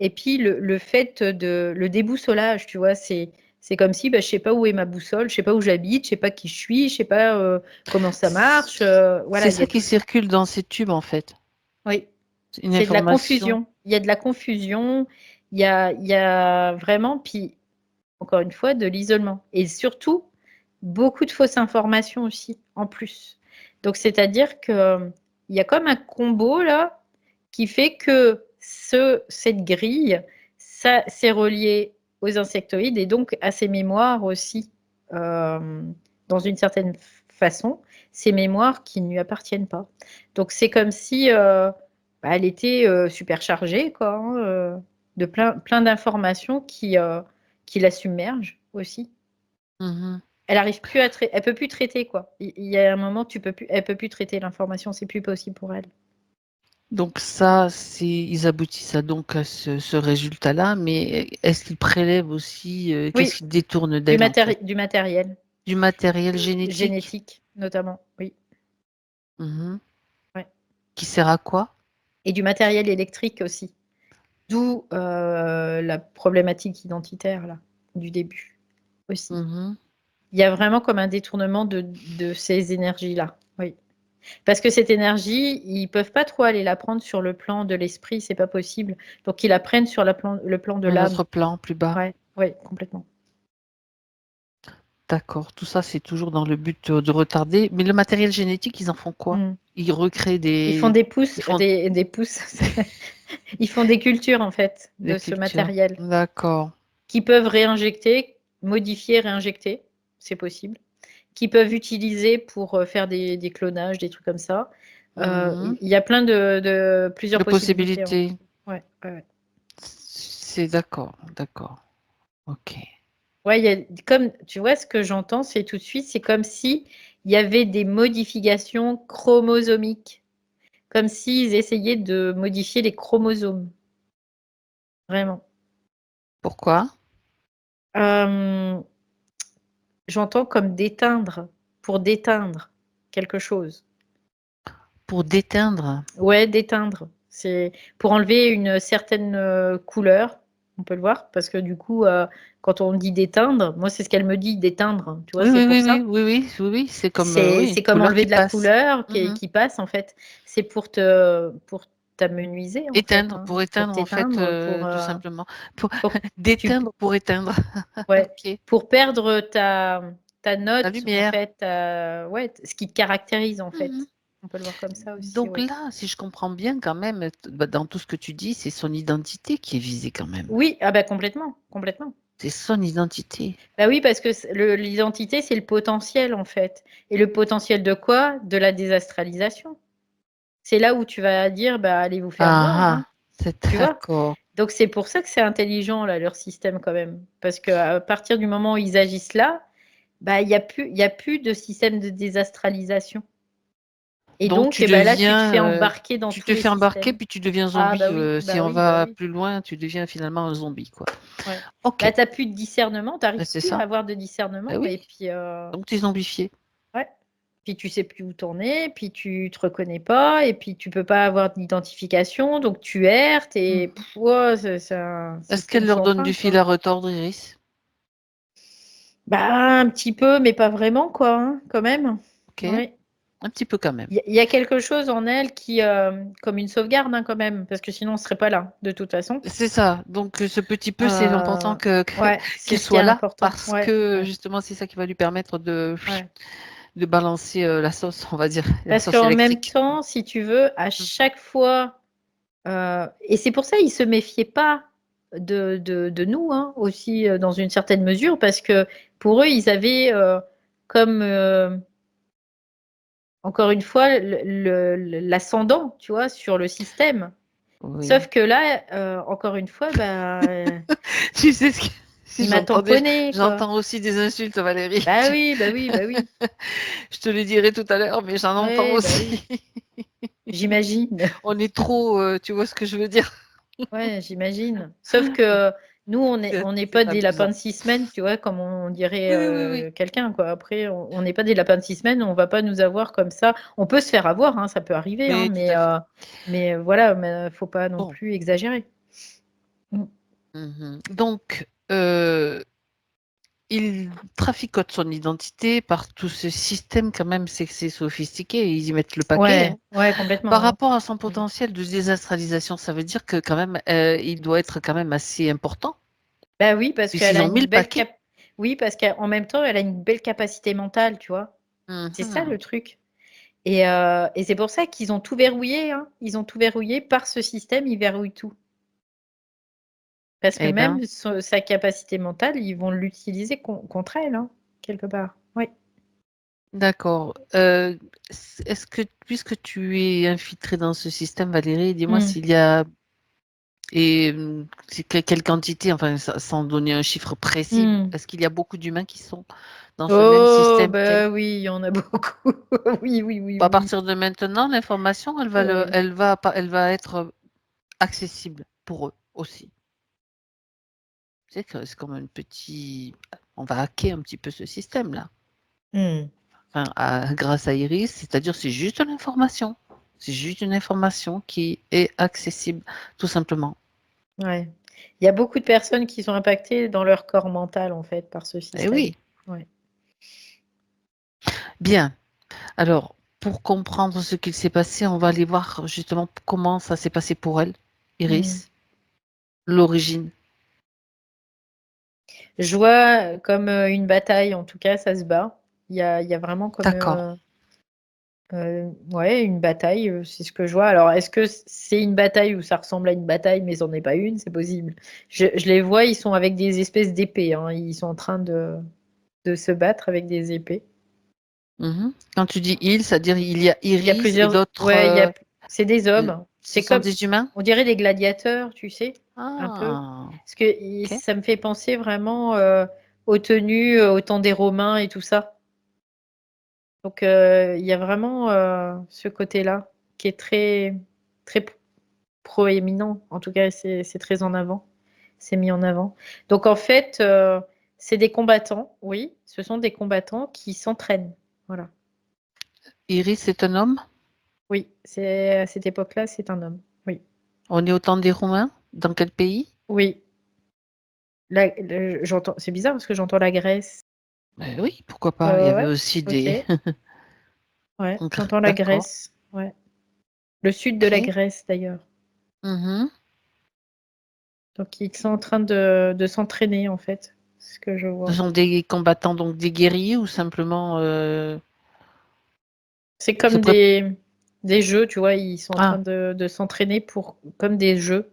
Et puis, le fait le déboussolage, tu vois, c'est comme si, bah, je sais pas où est ma boussole, je sais pas où j'habite, je sais pas qui je suis, je sais pas comment ça marche. Voilà, C'est il y a ça qui tout ça. circule dans ces tubes, en fait. Oui, C'est une c'est de la information. confusion. Il y a de la confusion, il y a vraiment, puis encore une fois, de l'isolement. Et surtout, beaucoup de fausses informations aussi, en plus. Donc, c'est-à-dire que il y a comme un combo là qui fait que cette grille, ça, c'est relié aux insectoïdes et donc à ces mémoires aussi, euh, dans une certaine façon, ces mémoires qui ne lui appartiennent pas. Donc, c'est comme si bah, elle était super chargée, quoi, hein, de plein d'informations qui la submergent aussi. Mhm. Elle arrive plus elle peut plus traiter, quoi. Il y a un moment, elle peut plus traiter l'information, c'est plus possible pour elle. Donc ça, ils aboutissent donc à ce résultat-là, mais est-ce qu'ils prélèvent aussi, qu'est-ce Oui, qu'ils détournent d'elle, en fait? du matériel Du matériel génétique? génétique, notamment, oui. Mhm. Ouais. Qui sert à quoi? Et du matériel électrique aussi. D'où la problématique identitaire, là, du début aussi. Mhm. Il y a vraiment comme un détournement de ces énergies-là. Oui. Parce que cette énergie, ils peuvent pas trop aller la prendre sur le plan de l'esprit, c'est pas possible. Donc ils la prennent sur le plan de Un l'âme. autre plan, plus bas. Ouais, ouais, complètement. D'accord. Tout ça, c'est toujours dans le but de retarder. Mais le matériel génétique, ils en font quoi? Mm. Ils recréent Ils font des. des pousses, Ils font des pousses. Ils font des cultures en fait des de ce cultures. matériel D'accord. qui peuvent réinjecter, modifier, réinjecter, c'est possible. Qui peuvent utiliser pour faire des clonages, des trucs comme ça. Mhm. Il y a plein plusieurs De possibilités, en fait. possibilités. Ouais, ouais, ouais. C'est d'accord. D'accord. Ok. Ouais, comme tu vois, ce que j'entends, c'est tout de suite, c'est comme si il y avait des modifications chromosomiques, comme s'ils essayaient de modifier les chromosomes, vraiment. Pourquoi? Euh, J'entends comme d'éteindre, pour d'éteindre quelque chose. Pour déteindre. Ouais, d'éteindre. C'est pour enlever une certaine couleur, on peut le voir, parce que du coup, quand on dit d'éteindre, moi, c'est ce qu'elle me dit, d'éteindre. Tu vois, Oui, c'est oui, pour oui, oui, ça. oui, oui, oui, oui. C'est comme oui, une C'est comme couleur enlever qui de la passe. couleur Mhm. qui passe, en fait. C'est pour t'amenuiser, en fait, hein, Pour pour éteindre, en fait, t'éteindre, tout simplement. Pour pour que tu, d'éteindre pour éteindre. ouais, Ok. pour perdre ta La note, en lumière. fait, ouais, ce qui te caractérise, en Mhm. fait. On peut le voir comme ça aussi, Donc oui. là, si je comprends bien, quand même, bah, dans tout ce que tu dis, c'est son identité qui est visée quand même. Oui, ah bah complètement, complètement. C'est son identité. Bah oui, parce que l'identité, c'est le potentiel, en fait. Et le potentiel de quoi? De la désastralisation. C'est là où tu vas dire, bah allez vous faire voir, Ah, hein, ah, c'est tu vois? d'accord. Donc c'est pour ça que c'est intelligent, là, leur système, quand même. Parce qu'à partir du moment où ils agissent là, bah il y a plus de système de désastralisation. Et Donc donc, tu eh ben là, tu te fais deviens, embarquer dans tu tous te les fais embarquer, systèmes. puis tu deviens Ah zombie. Si bah on oui, bah va oui. plus loin, tu deviens finalement un zombie, quoi. Ouais. Ok, Bah, tu plus de discernement, tu ben, n'arrives c'est plus à ça. avoir de Ben discernement. oui, Et puis, donc tu es zombifié. ouais. Puis tu sais plus où t'en es, puis tu te reconnais pas, et puis tu peux pas avoir d'identification, donc tu erres, et Mhm. ouais, c'est un Est-ce système qu'elle leur sans donne fin, du fil quoi. à retordre, Iris? Bah, un petit peu, mais pas vraiment, quoi, hein, quand même. Ok, Oui. un petit peu quand même. Il y a quelque chose en elle qui, comme une sauvegarde, hein, quand même, parce que sinon on serait pas là, de toute façon. C'est ça. Donc, ce petit peu, c'est important Euh, ouais, c'est qu'il ce qui est soit là important. parce Ouais, que ouais, justement, c'est ça qui va lui permettre ouais. de balancer la sauce, on va dire, la Parce sauce qu'en même électrique. temps, si tu veux, à Mhm. chaque fois, et c'est pour ça, il se méfiait pas de nous, hein, aussi, dans une certaine mesure, parce que pour eux, ils avaient, comme, encore une fois, l'ascendant, tu vois, sur le système. Oui. Sauf que là, encore une fois, bah, Tu sais ce que si il m'a tamponné, quoi. j'entends aussi des insultes, Valérie. Bah oui, bah oui, bah oui. Je te le dirai tout à l'heure, mais j'en entends Ouais, bah aussi. oui, j'imagine. On est trop, tu vois ce que je veux dire? Ouais, j'imagine. Sauf que nous, on n'est C'est pas des lapins amusant. de 6 semaines, tu vois, comme on dirait, Oui, oui, oui. quelqu'un, quoi. Après, on n'est pas des lapins de 6 semaines, on va pas nous avoir comme ça. On peut se faire avoir, hein, ça peut arriver, hein, Oui, tout à fait. mais voilà, mais faut pas non Bon. plus exagérer. Mmh. Mmh. Donc, il traficote son identité par tout ce système quand même, c'est sophistiqué, ils y mettent le paquet, Ouais, hein. ouais, Par complètement, hein. rapport à son Mmh. potentiel de désastralisation, ça veut dire que quand même, il doit être quand même assez important, Bah oui, parce qu'elle puisqu'ils a ont mis une le belle paquet. cap oui, parce qu'en même temps, elle a une belle capacité mentale, tu vois? C'est ça Mmh. le truc et c'est pour ça qu'ils ont tout verrouillé, hein. Ils ont tout verrouillé par ce système, ils verrouillent tout. Parce que Eh ben, même sa capacité mentale, ils vont l'utiliser contre elle, hein, quelque part. Oui. d'accord. Est-ce que puisque tu es infiltrée dans ce système, Valérie, dis-moi Mmh. s'il y a c'est quelle quantité, enfin, sans donner un chiffre précis, Mmh. est-ce qu'il y a beaucoup d'humains qui sont dans ce même Oh, système qu'elle? bah, oui, il y en a beaucoup. Oui, oui, oui, À oui, oui. partir de maintenant, l'information, Ouais. elle va être accessible pour eux aussi. C'est comme un petit, on va hacker un petit peu ce système-là. Mmh. Enfin, grâce à Iris, c'est-à-dire c'est juste l'information. C'est juste une information qui est accessible, tout simplement. Ouais. Il y a beaucoup de personnes qui sont impactées dans leur corps mental, en fait, par ce Eh système. oui, Ouais. bien. Alors, pour comprendre ce qu'il s'est passé, on va aller voir justement comment ça s'est passé pour elle, Mmh. Iris, l'origine. Je vois comme, une bataille, en tout cas, ça se bat. Il y a vraiment comme, D'accord. ouais, une bataille, c'est ce que je vois. Alors est-ce que c'est une bataille ou ça ressemble à une bataille, mais c'en est pas une? C'est possible. Je les vois, ils sont avec des espèces d'épées, hein. Ils sont en train de se battre avec des épées. Mhm. Quand tu dis il, c'est-à-dire il y a Il y a Iris et plusieurs d'autres, ouais, il y a c'est des hommes. ce C'est sont comme des humains? on dirait des gladiateurs, tu sais? Un peu. Ah, Parce que i ok. ça me fait penser vraiment, aux tenues, au temps des Romains et tout ça. Donc il y a vraiment, ce côté-là qui est très très proéminent. En tout cas, c'est très en avant. C'est mis en avant. Donc en fait, c'est des combattants, oui, ce sont des combattants qui s'entraînent. Voilà. Iris est un homme? Oui, c'est à cette époque-là, c'est un homme. Oui. On est au temps des Romains? Dans quel pays? Oui. J'entends c'est bizarre parce que j'entends la Grèce. Oui, pourquoi pas. Il y Ouais, avait ouais. aussi OK. des. Ouais, j'entends la D'accord. Grèce. Ouais. Le sud de la Ok. Grèce d'ailleurs. Mhm. Donc ils sont en train de s'entraîner en fait, c'est ce que je Ce vois. sont des combattants, donc des guerriers ou simplement C'est se comme préparent. des jeux, tu vois? Ils sont en train Ah, de s'entraîner pour comme des jeux.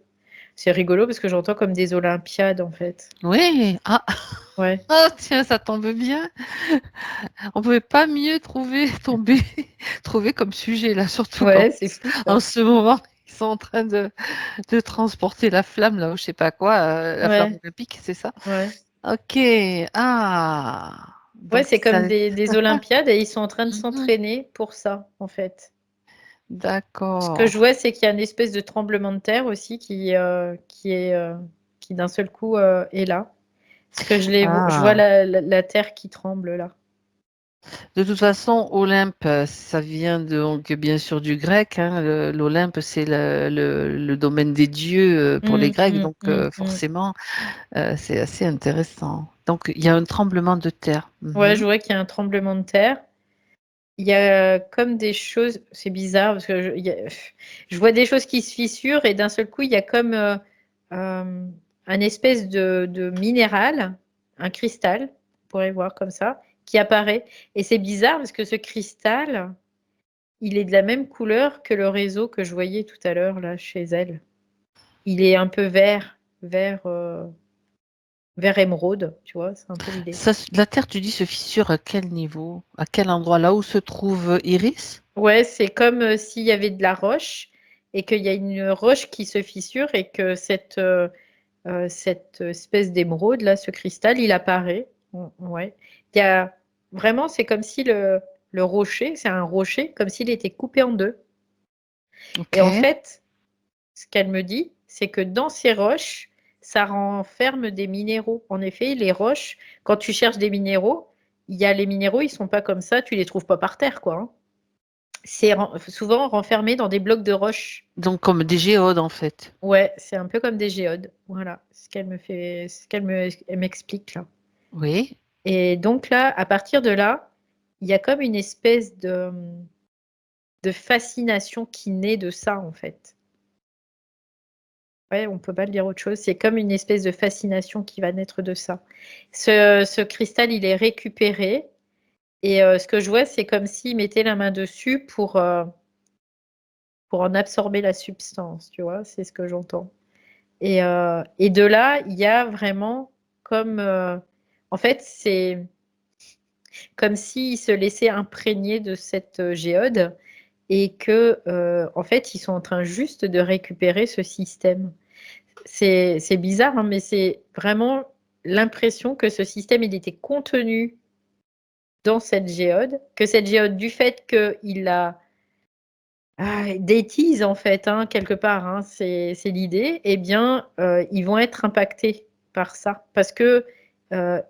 C'est rigolo parce que j'entends comme des olympiades, en fait. oui. Ah, Ouais, oh, tiens, ça tombe bien. On pouvait pas mieux trouver comme sujet là, surtout ouais, c'est fou en ça. ce moment, ils sont en train de transporter la flamme là, ou je sais pas quoi, la flamme Ouais, olympique, c'est ça? ouais. Ok. Ah, Ouais, donc c'est comme ça. des olympiades et ils sont en train de Mhm. s'entraîner pour ça, en fait. Ce que je D'accord. vois, c'est qu'il y a une espèce de tremblement de terre aussi qui d'un seul coup, est là. Parce que je vois Ah. la terre qui tremble là. De toute façon, Olympe, ça vient donc bien sûr du grec, hein. L'Olympe, c'est le domaine des dieux pour les Mmh, Grecs, mmh, donc mmh, mmh. forcément, c'est assez intéressant. Donc, il y a un tremblement de terre. Ouais, je Mhm. vois qu'il y a un tremblement de terre. Il y a comme des choses c'est bizarre parce que je vois des choses qui se fissurent et d'un seul coup, il y a comme, un espèce de minéral, un cristal, on pourrait voir comme ça, qui apparaît et c'est bizarre parce que ce cristal, il est de la même couleur que le réseau que je voyais tout à l'heure là, chez elle. Il est un peu vert. vers émeraude, tu vois? C'est un peu l'idée. La Terre, tu dis, se fissure à quel niveau? À quel endroit? Là où se trouve Iris? Ouais, c'est comme, s'il y avait de la roche et qu'il y a une roche qui se fissure et que cette espèce d'émeraude là, ce cristal, il apparaît. Ouais. Il y a vraiment, c'est comme si le rocher, c'est un rocher, comme s'il était coupé en 2 et en Ok. fait, ce qu'elle me dit, c'est que dans ces roches, ça renferme des minéraux. En effet, les roches, quand tu cherches des minéraux, il y a les minéraux, ils sont pas comme ça, tu les trouves pas par terre, quoi, hein. C'est souvent renfermé dans des blocs de roches. Donc, comme des géodes, en fait. Ouais, c'est un peu comme des géodes. Voilà, ce elle m'explique là. Oui. Et donc là, à partir de là, il y a comme une espèce de fascination qui naît de ça, en fait. Ouais, on peut pas le dire autre chose. C'est comme une espèce de fascination qui va naître de ça. Ce cristal, il est récupéré et ce que je vois, c'est comme s'il mettait la main dessus pour en absorber la substance, tu vois? C'est ce que j'entends. Et de là, il y a vraiment comme, en fait, c'est comme s'il se laissait imprégner de cette, géode et que, en fait, ils sont en train juste de récupérer ce système. C'est bizarre, hein, mais c'est vraiment l'impression que ce système, il était contenu dans cette géode, que cette géode, du fait qu'il la détise en fait, hein, quelque part, hein, c'est l'idée, eh bien, ils vont être impactés par ça. Parce que, heu,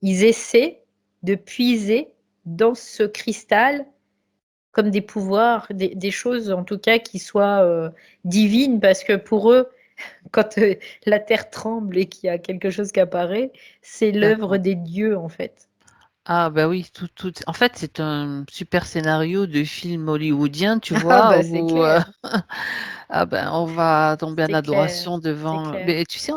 ils essaient de puiser dans ce cristal comme des pouvoirs, des choses en tout cas qui soient, divines parce que pour eux, quand, la terre tremble et qu'il y a quelque chose qui apparaît, c'est l'œuvre D'accord. des dieux, en fait. Ah, bah oui, en fait, c'est un super scénario de film hollywoodien, tu Ah vois, bah, c'est où clair, ah ben, on va tomber en c'est clair, adoration c'est devant. clair. Mais tu sais,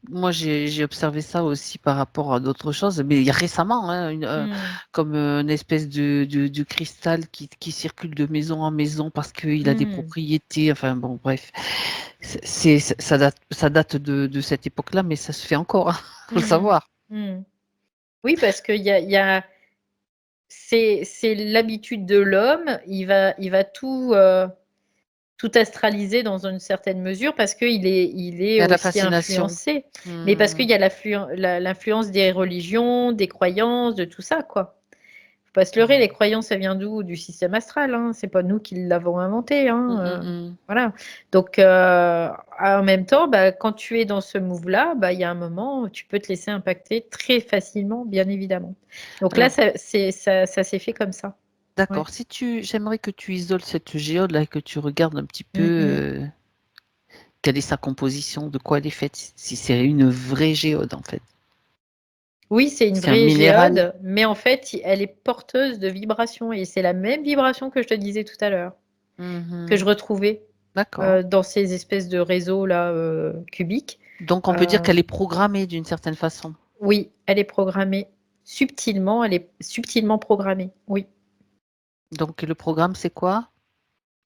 moi j'ai observé ça aussi par rapport à d'autres choses, mais il y a récemment, hein, Mmh. comme une espèce de cristal qui circule de maison en maison parce qu'il a des Mmh. propriétés. Enfin bon, bref, ça date de cette époque-là, mais ça se fait encore, hein, faut le Mmh. savoir. Mmh. Oui, parce qu'il y a c'est l'habitude de l'homme, il va tout astraliser dans une certaine mesure parce qu'il est Il y a la aussi fascination. influencé, mais parce Hmm, qu'il y a l'influence des religions, des croyances, de tout ça, quoi. Faut pas se leurrer, les croyances, ça vient d'où? Du système astral, hein. C'est pas nous qui l'avons inventé, hmm, hein, hmm, hmm. voilà. Donc, en même temps, bah, quand tu es dans ce move-là, bah, il y a un moment où tu peux te laisser impacter très facilement, bien évidemment. Donc là, Alors, ça s'est fait comme ça. Ouais. d'accord. J'aimerais que tu isoles cette géode là et que tu regardes un petit peu Mmh mh. quelle est sa composition, de quoi elle est faite, si c'est une vraie géode en fait. Oui, c'est une C'est un vraie minéral. géode, mais en fait, elle est porteuse de vibrations et c'est la même vibration que je te disais tout à l'heure, que je Mhm. retrouvais, D'accord. dans ces espèces de réseaux là, cubiques. Donc on peut dire Heu, qu'elle est programmée d'une certaine façon. oui, elle est programmée subtilement, elle est subtilement programmée, oui. Donc le programme, c'est quoi?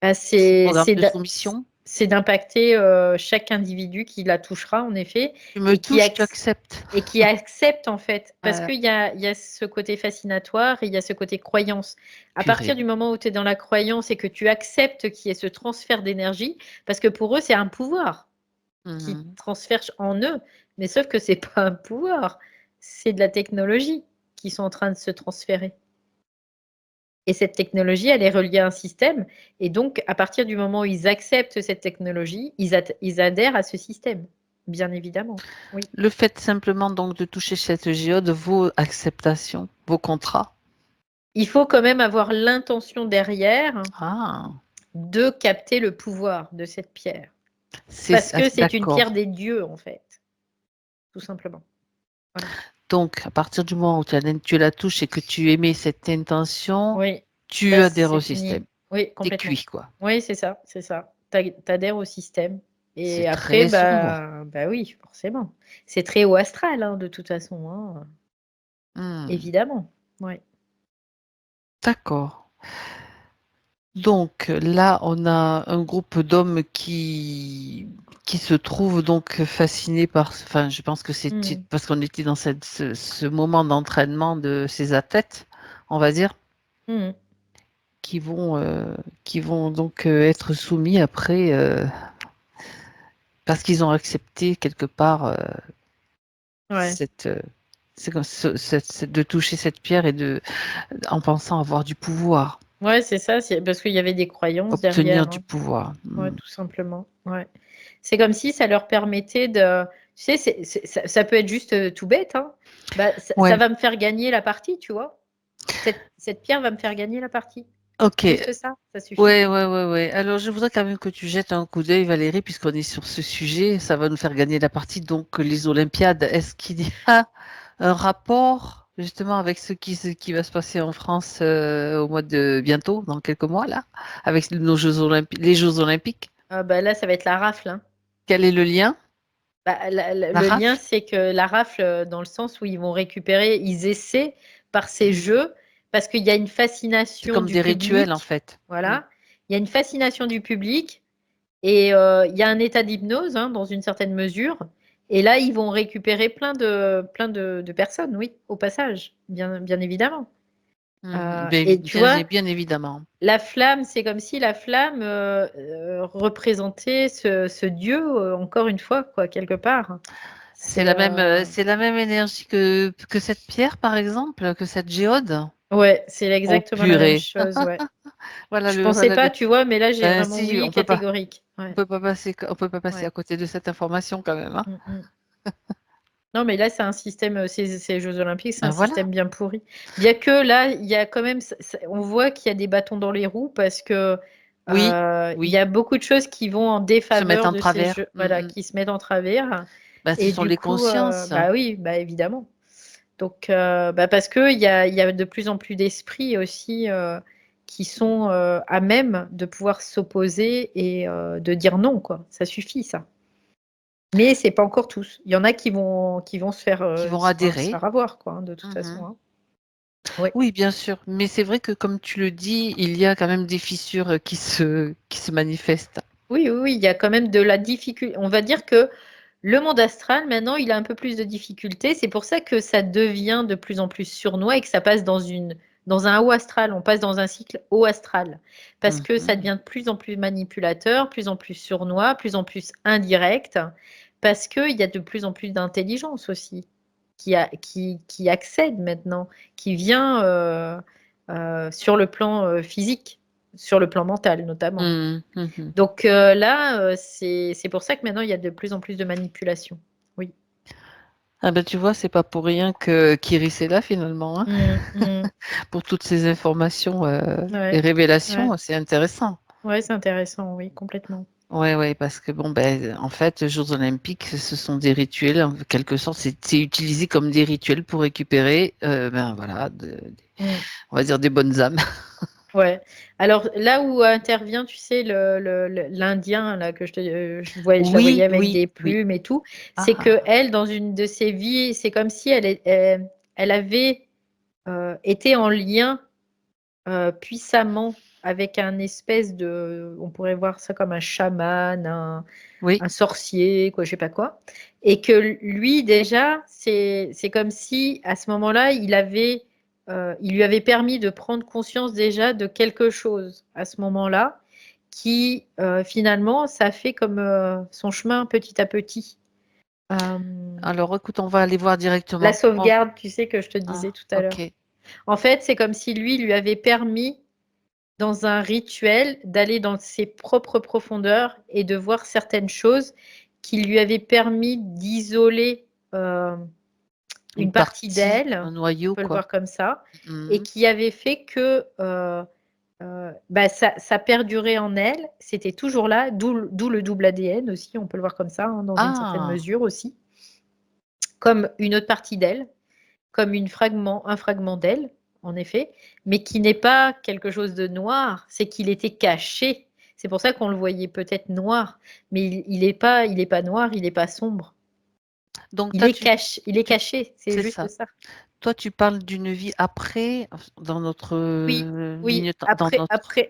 Bah, C'est c'est programme c'est de d'a soumission. c'est d'impacter, chaque individu qui la touchera en effet Tu me et qui touches, tu acc acceptes. et qui accepte en fait. Parce Euh, qu'il y a ce côté fascinatoire et il y a ce côté croyance. À partir Purée. du moment où tu es dans la croyance et que tu acceptes qu'il y ait ce transfert d'énergie, parce que pour eux, c'est un pouvoir qui Mhm. transfère en eux, mais sauf que c'est pas un pouvoir, c'est de la technologie qui sont en train de se transférer. Et cette technologie, elle est reliée à un système et donc à partir du moment où ils acceptent cette technologie, ils adhèrent à ce système, bien évidemment. Oui. Le fait simplement donc de toucher cette géode, vos acceptations, vos contrats. Il faut quand même avoir l'intention derrière Ah, de capter le pouvoir de cette pierre. c'est Parce que c'est une pierre d'accord. des dieux, en fait, tout simplement. Voilà. Donc, à partir du moment où tu la touches et que tu émets cette intention, Oui, tu bah, adhères c'est au fini. système. Oui, T'es complètement. cuit, quoi. Oui, c'est ça, c'est ça. Tu adhères au système et C'est après, très sombre. bah, oui, forcément. C'est très haut astral, hein, de toute façon, hein, Hmm, évidemment. Ouais. d'accord. Donc là, on a un groupe d'hommes qui se trouvent donc fascinés par, enfin, je pense que c'est Mmh. parce qu'on était dans ce moment d'entraînement de ces athlètes, on va dire, Mmh. qui vont, euh, qui vont donc être soumis après, parce qu'ils ont accepté quelque part Ouais. cette, c'est comme de toucher cette pierre et en pensant avoir du pouvoir, Ouais, c'est ça, c'est parce qu'il y avait des croyances obtenir derrière, du hein. pouvoir. Ouais, tout simplement, ouais. C'est comme si ça leur permettait de tu sais, ça peut être juste, tout bête, hein. Bah, ça Ouais, va me faire gagner la partie, tu vois? Cette pierre va me faire gagner la partie. ok. Juste ça suffit. Ouais, ouais, ouais, ouais. Alors, je voudrais quand même que tu jettes un coup d'œil, Valérie, puisqu'on est sur ce sujet. Ça va nous faire gagner la partie. Donc, les Olympiades, est-ce qu'il y a un rapport justement avec ce qui va se passer en France au mois de bientôt, dans quelques mois, là, avec nos Jeux Olympiques, les Jeux Olympiques? Ah bah, là, ça va être la rafle, hein. Quel est le lien? Bah, La le lien, rafle? c'est que la rafle, dans le sens où ils vont récupérer ils essaient par ces Mhm. jeux, parce qu'il y a une C'est fascination comme du des rituels, en public, fait. Mm. voilà. Il y a une fascination du public et il y a un état d'hypnose, hein, dans une certaine mesure et là, ils vont récupérer plein de personnes, oui, au passage, bien évidemment. Et tu vois, Bien évidemment. la flamme, c'est comme si la flamme, représentait ce dieu, encore une fois, quoi, quelque part. C'est, C'est la même énergie que cette pierre, par exemple, que cette géode. ouais, c'est Oh, exactement la même purée. chose, ouais. Voilà Je pensais voilà pas, le. tu vois? Mais là, j'ai Ben vraiment si, oui catégorique. Ouais, on peut pas passer ouais. à côté de cette information quand même, hein. Mmh mh. Non, mais là, c'est un système, ces jeux olympiques, c'est un Ben voilà, système bien pourri. Bien que là, il y a quand même on voit qu'il y a des bâtons dans les roues parce que, oui, il y oui, a beaucoup de choses qui vont en se mettre défaveur en de ces travers. jeux, voilà, qui se mettent en travers Ben, ce et sont du les coup, consciences. bah oui, bah évidemment. Donc, bah, parce qu'il y a de plus en plus d'esprits aussi, qui sont, à même de pouvoir s'opposer et de dire non, quoi. Ça suffit ça. Mais c'est pas encore tous. Il y en a qui vont Qui vont se adhérer. faire avoir, quoi, hein, de toute façon, Mhm. hein. Ouais. Oui, bien sûr, mais c'est vrai que comme tu le dis, il y a quand même des fissures qui se manifestent. Oui, oui, oui, il y a quand même de la difficulté. On va dire que le monde astral, maintenant, il a un peu plus de difficultés. C'est pour ça que ça devient de plus en plus sournois et que ça passe dans un haut astral. On passe dans un cycle haut astral. Parce que ça Mhm. devient de plus en plus manipulateur, plus en plus sournois, plus en plus indirect. Parce qu'il y a de plus en plus d'intelligence aussi qui accède maintenant, qui vient sur le plan physique, sur le plan mental notamment. Mhm. Mhm. Donc là, c'est pour ça que maintenant il y a de plus en plus de manipulation. Oui. Ah ben tu vois, c'est pas pour rien que qu'Iris est là finalement, hein, Mmh, mmh. pour toutes ces informations et Ouais, ouais. révélations, c'est intéressant. Ouais, c'est intéressant, oui, complètement. Ouais, ouais, parce que bon, ben, en fait, les Jeux Olympiques, ce sont des rituels, en quelque sorte, c'est utilisé comme des rituels pour récupérer, ben voilà, Mmh. on va dire des bonnes âmes. Ouais. Alors là où intervient, tu sais, l'Indien là que je la voyais Oui, avec oui, des oui. plumes et tout, c'est Ah, qu'elle, dans une de ses vies, c'est comme si elle avait, été en lien, puissamment avec un espèce de on pourrait voir ça comme un chaman, oui, un sorcier, quoi, je sais pas quoi. Et que lui, déjà, c'est comme si, à ce moment-là, il lui avait permis de prendre conscience déjà de quelque chose, à ce moment-là, qui, finalement, ça fait comme, son chemin petit à petit. alors écoute, on va aller voir La directement comment. sauvegarde, tu sais, que je te disais Ah, tout à l'heure. ok. En fait, c'est comme si lui avait permis, dans un rituel, d'aller dans ses propres profondeurs et de voir certaines choses qui lui avaient permis d'isoler, Une une partie partie, d'elle, un on noyau, peut le quoi. voir comme ça, et Mhm. qui avait fait que, bah, ça perdurait en elle, c'était toujours là, d'où le double ADN aussi, on peut le voir comme ça, hein, dans une certaine Ah, mesure aussi, comme une autre partie d'elle, comme un fragment d'elle, en effet, mais qui n'est pas quelque chose de noir, c'est qu'il était caché. C'est pour ça qu'on le voyait peut-être noir, mais il est pas noir, il est pas sombre. Donc Il toi, est caché, c'est c'est juste ça. ça. Toi, tu parles d'une vie après, dans notre Oui, oui, ligne, dans notre.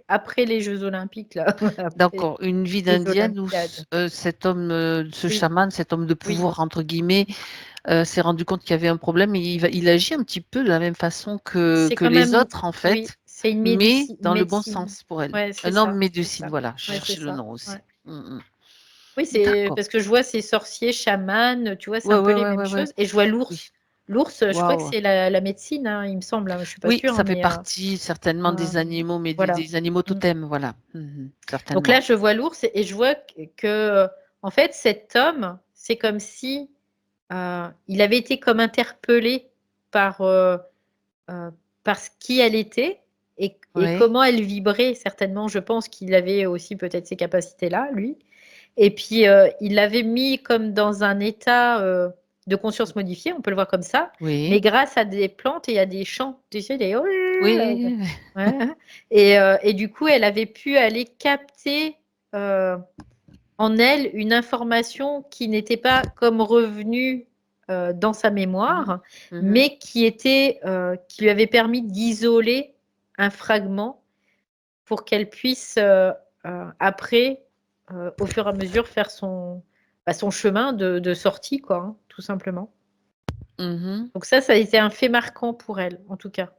après les Jeux olympiques là, après D'accord, une vie les d'indienne où olympiades. cet homme, ce Oui, chaman, cet homme de oui, pouvoir, entre guillemets, s'est rendu compte qu'il y avait un problème et il agit un petit peu de la même façon c'est que quand les même autres, en oui, fait, c'est une mais médecine dans le bon médecine. sens pour elle. Ouais, Un homme c'est médecine, ça. voilà, je Ouais, c'est cherchais le ça, nom aussi. ouais. Mm, mm. Oui, c'est D'accord. parce que je vois ces sorciers, chamans, tu vois, c'est Ouais, un peu ouais, les ouais, mêmes ouais, ouais. choses et je vois Oui. l'ours. L'ours, je crois que Waouh. c'est la médecine, hein, il me semble, hein, je suis pas Oui, sûre, hein, ça fait mais partie certainement des animaux, mais voilà. des animaux Mmh. totems, voilà. Mhm, Donc là, certainement. je vois l'ours et je vois en fait, cet homme, c'est comme si, il avait été comme interpellé par, par qui elle était et Oui, comment elle vibrait certainement. Je pense qu'il avait aussi peut-être ces capacités-là, lui et puis, il l'avait mis comme dans un état, de conscience modifiée, on peut le voir comme ça, mais oui, grâce à des plantes et à des chants, tu sais, des oui. ouais et du coup, elle avait pu aller capter, heu, en elle une information qui n'était pas comme revenue, dans sa Mhm, mémoire, mhm, mais qui lui avait permis d'isoler un fragment pour qu'elle puisse, après, au fur et à mesure faire son chemin de sortie quoi, hein, tout simplement. mhm. Donc ça a été un fait marquant pour elle, en tout cas.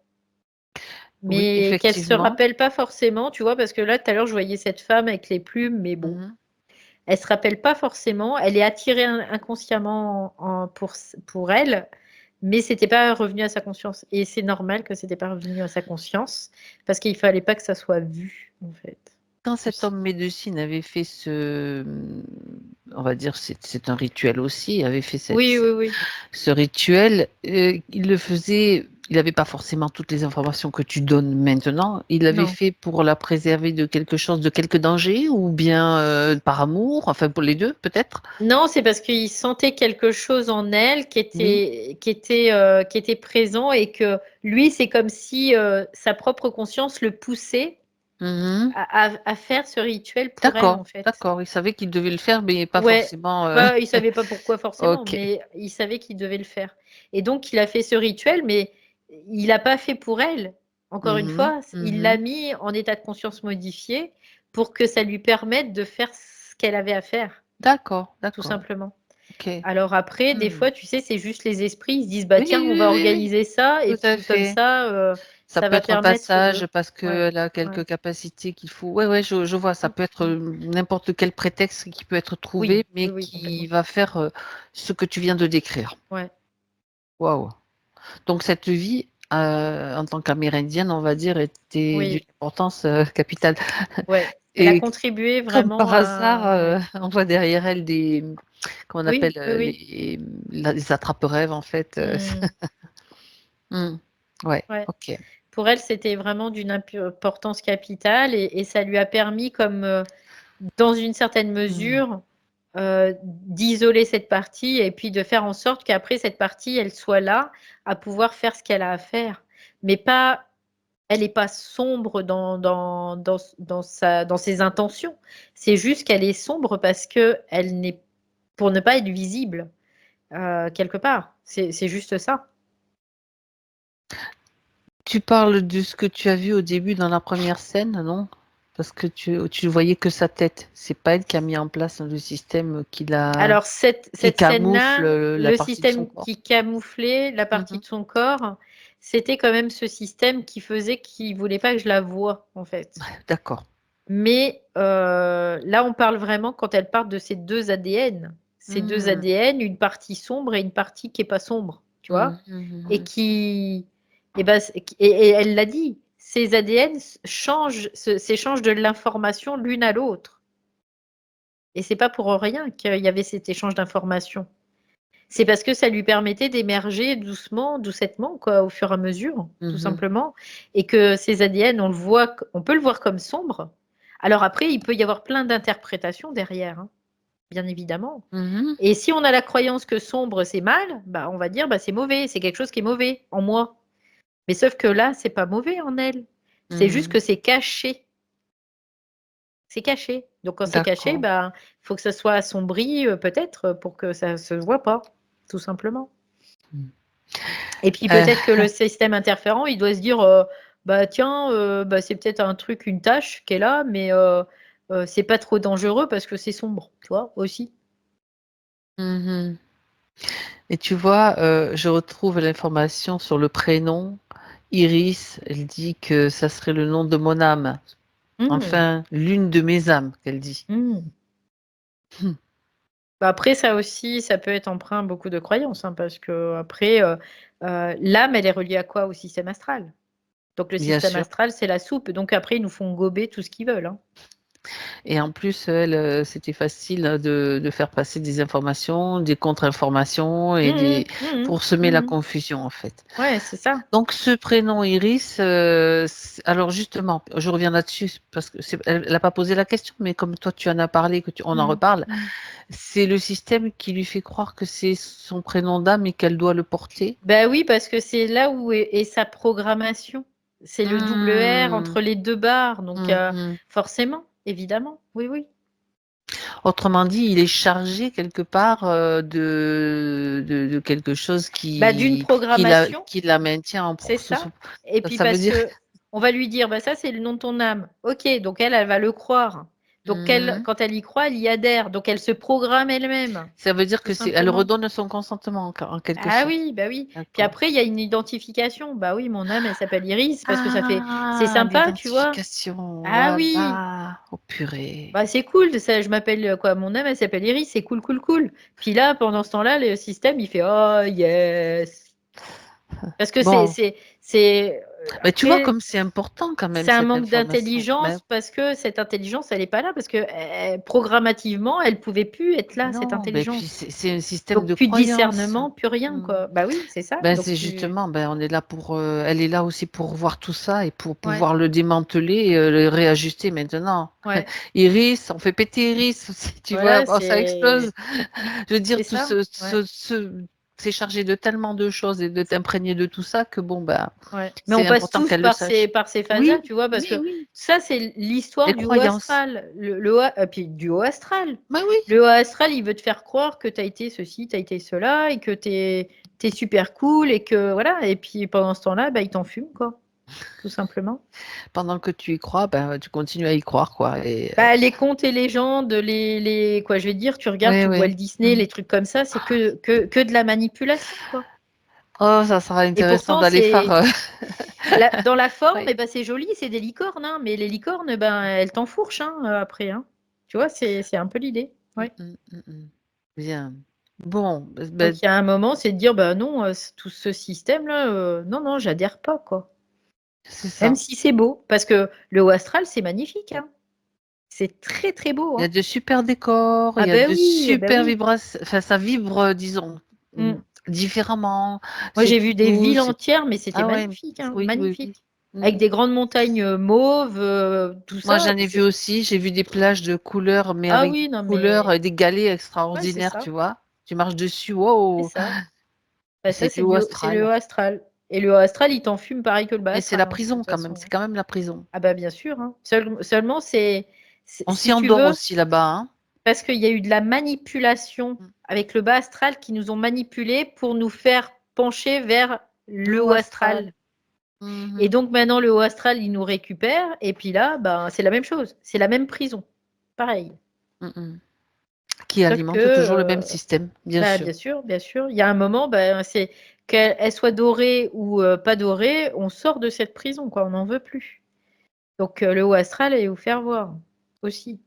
Oui, Mais qu'elle se effectivement. rappelle pas forcément, tu vois? Parce que là, tout à l'heure, je voyais cette femme avec les plumes, mais bon, Mhm. elle se rappelle pas forcément. Elle est attirée inconsciemment pour elle, mais c'était pas revenu à sa conscience et c'est normal que c'était pas revenu à sa conscience parce qu'il fallait pas que ça soit vu, en fait, Quand cet aussi. homme médecine avait fait on va dire, c'est un rituel aussi, avait fait Oui, oui, oui. ce rituel, il le faisait, il n'avait pas forcément toutes les informations que tu donnes maintenant, il l'avait Non. fait pour la préserver de quelque chose, de quelque danger, ou bien par amour, enfin pour les deux peut-être? Non, c'est parce qu'il sentait quelque chose en elle Oui. qui était présent et que lui, c'est comme si, sa propre conscience le poussait Mhm. à faire ce rituel pour elle, D'accord, en fait. d'accord, il savait qu'il devait le faire, mais pas Ouais, forcément. pas il savait pas pourquoi forcément, Ok. mais il savait qu'il devait le faire et donc il a fait ce rituel, mais il l'a pas fait pour elle. Encore une Mhm, fois, il l'a mhm. mis en état de conscience modifié pour que ça lui permette de faire ce qu'elle avait à faire, D'accord, tout d'accord. simplement. Ok. Alors après, des Hmm. fois, tu sais, c'est juste les esprits, ils se disent: «Bah, Oui, tiens, on oui, va oui, oui, organiser ça et tout à puis comme fait. ça, Ça ça peut va être un permettre passage de» parce ouais, qu'elle a ouais. quelques capacités qu'il faut. Ouais, ouais, je vois. Ça Mmh peut être mh. n'importe quel prétexte qui peut être Oui, trouvé, mais oui, oui, qui complètement. va faire ce que tu viens de décrire. Ouais, Waouh. Donc cette vie, en tant qu'Amérindienne, on va dire, était d'une oui, importance capitale. ouais. Elle a Et contribué comme vraiment par hasard, à ouais. on voit derrière elle des, comment on appelle, Oui, oui, oui. les attrape-rêves en fait. Mmh. Hmm. Ouais, Ouais. ok. Pour elle, c'était vraiment d'une importance capitale et ça lui a permis comme, dans une certaine Hmm. mesure, d'isoler cette partie et puis de faire en sorte qu'après cette partie, elle soit là, à pouvoir faire ce qu'elle a à faire. Mais pas elle est pas sombre dans ses intentions. C'est juste qu'elle est sombre parce qu'elle n'est pour ne pas être visible, quelque part. C'est juste ça. Tu parles de ce que tu as vu au début dans la première scène, non? Parce que tu voyais que sa tête. C'est pas elle qui a mis en place le système Alors qui cette camoufle scène-là, la le partie de son système corps. qui camouflait la partie Mhm. de son corps, c'était quand même ce système qui faisait qu'il voulait pas que je la voie, en fait. D'accord. Mais, là, on parle vraiment quand elle parle de ces 2 ADN. Ces 2 Hmm. ADN, une partie sombre et une partie qui est pas sombre, tu Mhm, vois? Et mhm, qui et bah, et elle l'a dit, ces ADN s'échangent de l'information l'une à l'autre et c'est pas pour rien qu'il y avait cet échange d'informations. C'est parce que ça lui permettait d'émerger doucement, doucettement quoi, au fur et à mesure, tout mhm, simplement et que ces ADN, on peut le voir comme sombre. Alors après, il peut y avoir plein d'interprétations derrière, hein, bien évidemment mhm, et si on a la croyance que sombre, c'est mal, bah, on va dire: «Bah, c'est mauvais, c'est quelque chose qui est mauvais en moi». Mais sauf que là, c'est pas mauvais en elle. C'est juste mhm. que c'est caché. C'est caché. Donc quand c'est caché, D'accord. bah, il faut que ça soit assombri, peut-être, pour que ça se voit pas. tout simplement. Mmh. Et puis peut-être que le système interférent, il doit se dire, «Bah tiens, bah, c'est peut-être un truc, une tâche qui est là, mais c'est pas trop dangereux parce que c'est sombre», tu vois? Aussi. Mmh. Et tu vois, je retrouve l'information sur le prénom. Iris, elle dit que ça serait le nom de mon âme. Mmh. Enfin, l'une de mes âmes, qu'elle dit. Mmh. Mmh. Bah, après ça aussi, ça peut être empreint beaucoup de croyances, hein, parce qu'après, l'âme, elle est reliée à quoi? Au système astral. Donc le Bien système sûr. astral, c'est la soupe, donc après ils nous font gober tout ce qu'ils veulent, hein. Et en plus, elle, c'était facile de faire passer des informations, des contre-informations et Mmh des mh. Mmh mh. pour semer la Mmh mh. confusion, en fait. Ouais, c'est ça. Donc ce prénom Iris, alors justement, je reviens là-dessus parce que elle a pas posé la question, mais comme toi tu en as parlé, on en Mmh. reparle, Mmh. c'est le système qui lui fait croire que c'est son prénom d'âme et qu'elle doit le porter? Bah, oui, parce que c'est là où est sa programmation. C'est le double R Mmh. entre les 2 barres, donc Mmh mh. forcément, évidemment, oui, oui. Autrement dit, il est chargé quelque part, de quelque chose Bah, d'une programmation, qui la maintient en c'est sous ça, son et puis ça veut parce dire qu'on va lui dire: «Bah, ça, c'est le nom de ton âme». OK, donc elle va le croire. Donc elle, mmh. quand elle y croit, elle y adhère, donc elle se programme elle-même, Ça veut dire tout que elle simplement. redonne son consentement en quelque Ah sorte. oui, bah oui. Puis D'accord. après, il y a une identification. Bah oui, mon âme, elle s'appelle Iris parce que ça fait c'est Ah! sympa, tu vois? L'identification, Ah oui! voilà. Oh purée. Bah, c'est cool, ça je m'appelle, quoi, mon âme, elle s'appelle Iris, c'est cool, cool, cool. Puis là, pendant ce temps-là, le système, il fait: «Oh yes!» Parce que Bon, mais tu vois après, comme c'est important quand même c'est un cette manque information. Ben d'intelligence parce que cette intelligence, elle est pas là parce que, programmativement, elle pouvait plus être là, cette non, ben puis intelligence. c'est un système Donc de plus de croyance. discernement, plus rien, Mmh. quoi. Bah oui, c'est ça, Ben, donc c'est tu justement, ben, on est là pour, elle est là aussi pour voir tout ça et pour ouais, pouvoir le démanteler et le réajuster maintenant. ouais. Iris, on fait péter Iris aussi, tu vois? Voilà, Oh, ça explose. Je veux dire c'est tout ça, ouais. c'est chargé de tellement de choses et de t'imprégner de tout ça que bon, bah, Ouais, mais on c'est passe important tous qu'elle le par sache. ces phases-là, Oui, tu vois? Parce oui, que oui, ça, c'est l'histoire les du haut croyances. astral. Le haut puis du haut astral. Ben oui, Le haut astral, il veut te faire croire que tu as été ceci, tu as été cela et que tu es super cool et que voilà, et puis pendant ce temps-là, bah, il t'en fume, quoi, tout simplement. pendant que tu y crois, ben, tu continues à y croire quoi et Bah, les contes et légendes, les quoi, je vais dire, tu regardes ouais, tout ouais. Walt Disney, Mmh. les trucs comme ça, c'est que de la manipulation, quoi, Oh, ça sera et intéressant pourtant d'aller faire, c'est dans la forme, oui. et ben, c'est joli, c'est des licornes, hein, mais les licornes, ben, elles t'enfourchent, hein, après, hein. Tu vois? C'est un peu l'idée. Mmh Ouais. mh, mmh mh. Bien. Bon, Donc il y a un moment, c'est de dire: «Bah, non, tout ce système-là, non, non, j'adhère pas, quoi». c'est Même ça. si c'est beau, parce que le haut astral, c'est magnifique, hein. C'est très, très beau, Il y a hein. de super décors, il Ah y a bah de oui, ah bah super oui. vibrations, enfin ça vibre, disons, Mmh. différemment, Moi, c'est j'ai tout vu des doux, villes c'est entières, mais c'était ah ouais, magnifique, hein, oui, oui, oui. magnifique. Avec Mmh. des grandes montagnes, mauves, tout Moi ça, j'en ai vu c'est aussi, j'ai vu des plages de couleurs, mais ah avec des oui, non, couleurs, mais des galets ouais, c'est extraordinaires, ça, tu vois? Tu marches dessus, c'est waouh! ça. Bah, ça, C'est du haut c'est le haut astral. astral, et le haut astral, il t'enfume pareil que le bas Mais c'est la astral, hein, de prison toute quand même, façon, c'est hein. quand même la prison. Ah bah, bien sûr, hein. Seulement c'est On s'y si tu endort veux, aussi là-bas, hein. parce qu'il y a eu de la manipulation Mmh. avec le bas astral qui nous ont manipulés pour nous faire pencher vers Le le haut haut astral. astral, et Mmh. donc maintenant le haut astral, il nous récupère et puis là, ben, c'est la même chose, c'est la même prison, pareil. Mmh mh. Qui Sauf que, alimente toujours le même système, bien bah, sûr. bien sûr, il y a un moment, ben, c'est qu'elle soit dorée ou pas dorée, on sort de cette prison, quoi, on n'en veut plus. Donc le haut astral, allez vous faire voir, aussi,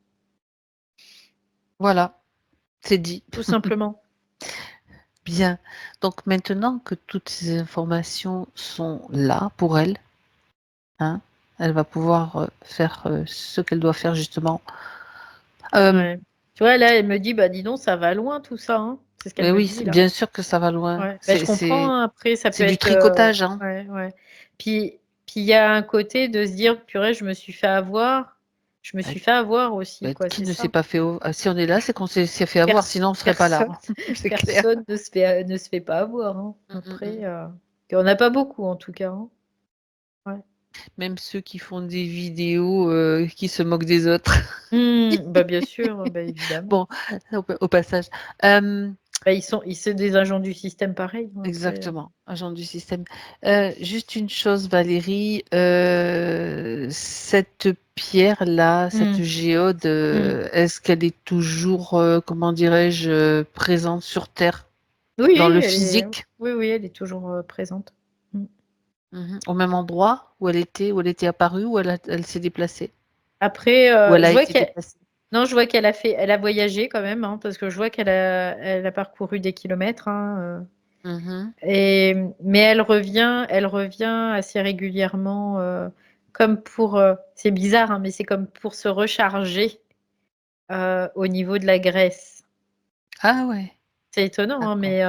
Voilà, c'est dit. tout simplement. Bien. Donc maintenant que toutes ces informations sont là pour elle, hein, elle va pouvoir, faire, ce qu'elle doit faire justement. Hem, Ouais. Tu vois, là, elle me dit: «Bah, dis donc, ça va loin tout ça, hein». C'est ce qu'elle mais me oui, dit, là. bien sûr que ça va loin. Ouais, bah, je comprends, hein, après ça peut C'est du être, tricotage, hein. ouais, ouais. Puis il y a un côté de se dire: «Purée, je me suis fait avoir». Je me Bah suis fait avoir aussi, quoi, qui c'est ne s'est ça. pas fait au si on est là, c'est qu'on s'est fait avoir, Pers sinon on serait pas là, personne c'est clair. personne ne se fait pas avoir, hein. Mmh, mmh Après, mh. il y en a pas beaucoup en tout cas, hein. Ouais. Même ceux qui font des vidéos, qui se moquent des autres. Mmh, bah, bien sûr, bah, évidemment. Bon, au passage. Hem Bah, c'est des agents du système pareil, hein, après. Exactement, agent du système. Juste une chose, Valérie, cette pierre-là, cette Mmh. géode, Mmh. est-ce qu'elle est toujours, comment dirais-je, présente sur Terre, Oui, dans le elle est physique? oui, oui, elle est toujours, présente. Mmh. Mhm. Au même endroit où elle était apparue, ou elle s'est déplacée, Après, ou elle a je vois été qu'elle déplacée? non, je vois elle a voyagé quand même, hein, parce que je vois elle a parcouru des kilomètres, hein, Mhm. mais elle revient assez régulièrement, comme pour, c'est bizarre, hein, mais c'est comme pour se recharger, au niveau de la graisse. Ah ouais, C'est étonnant, hein, d'accord, mais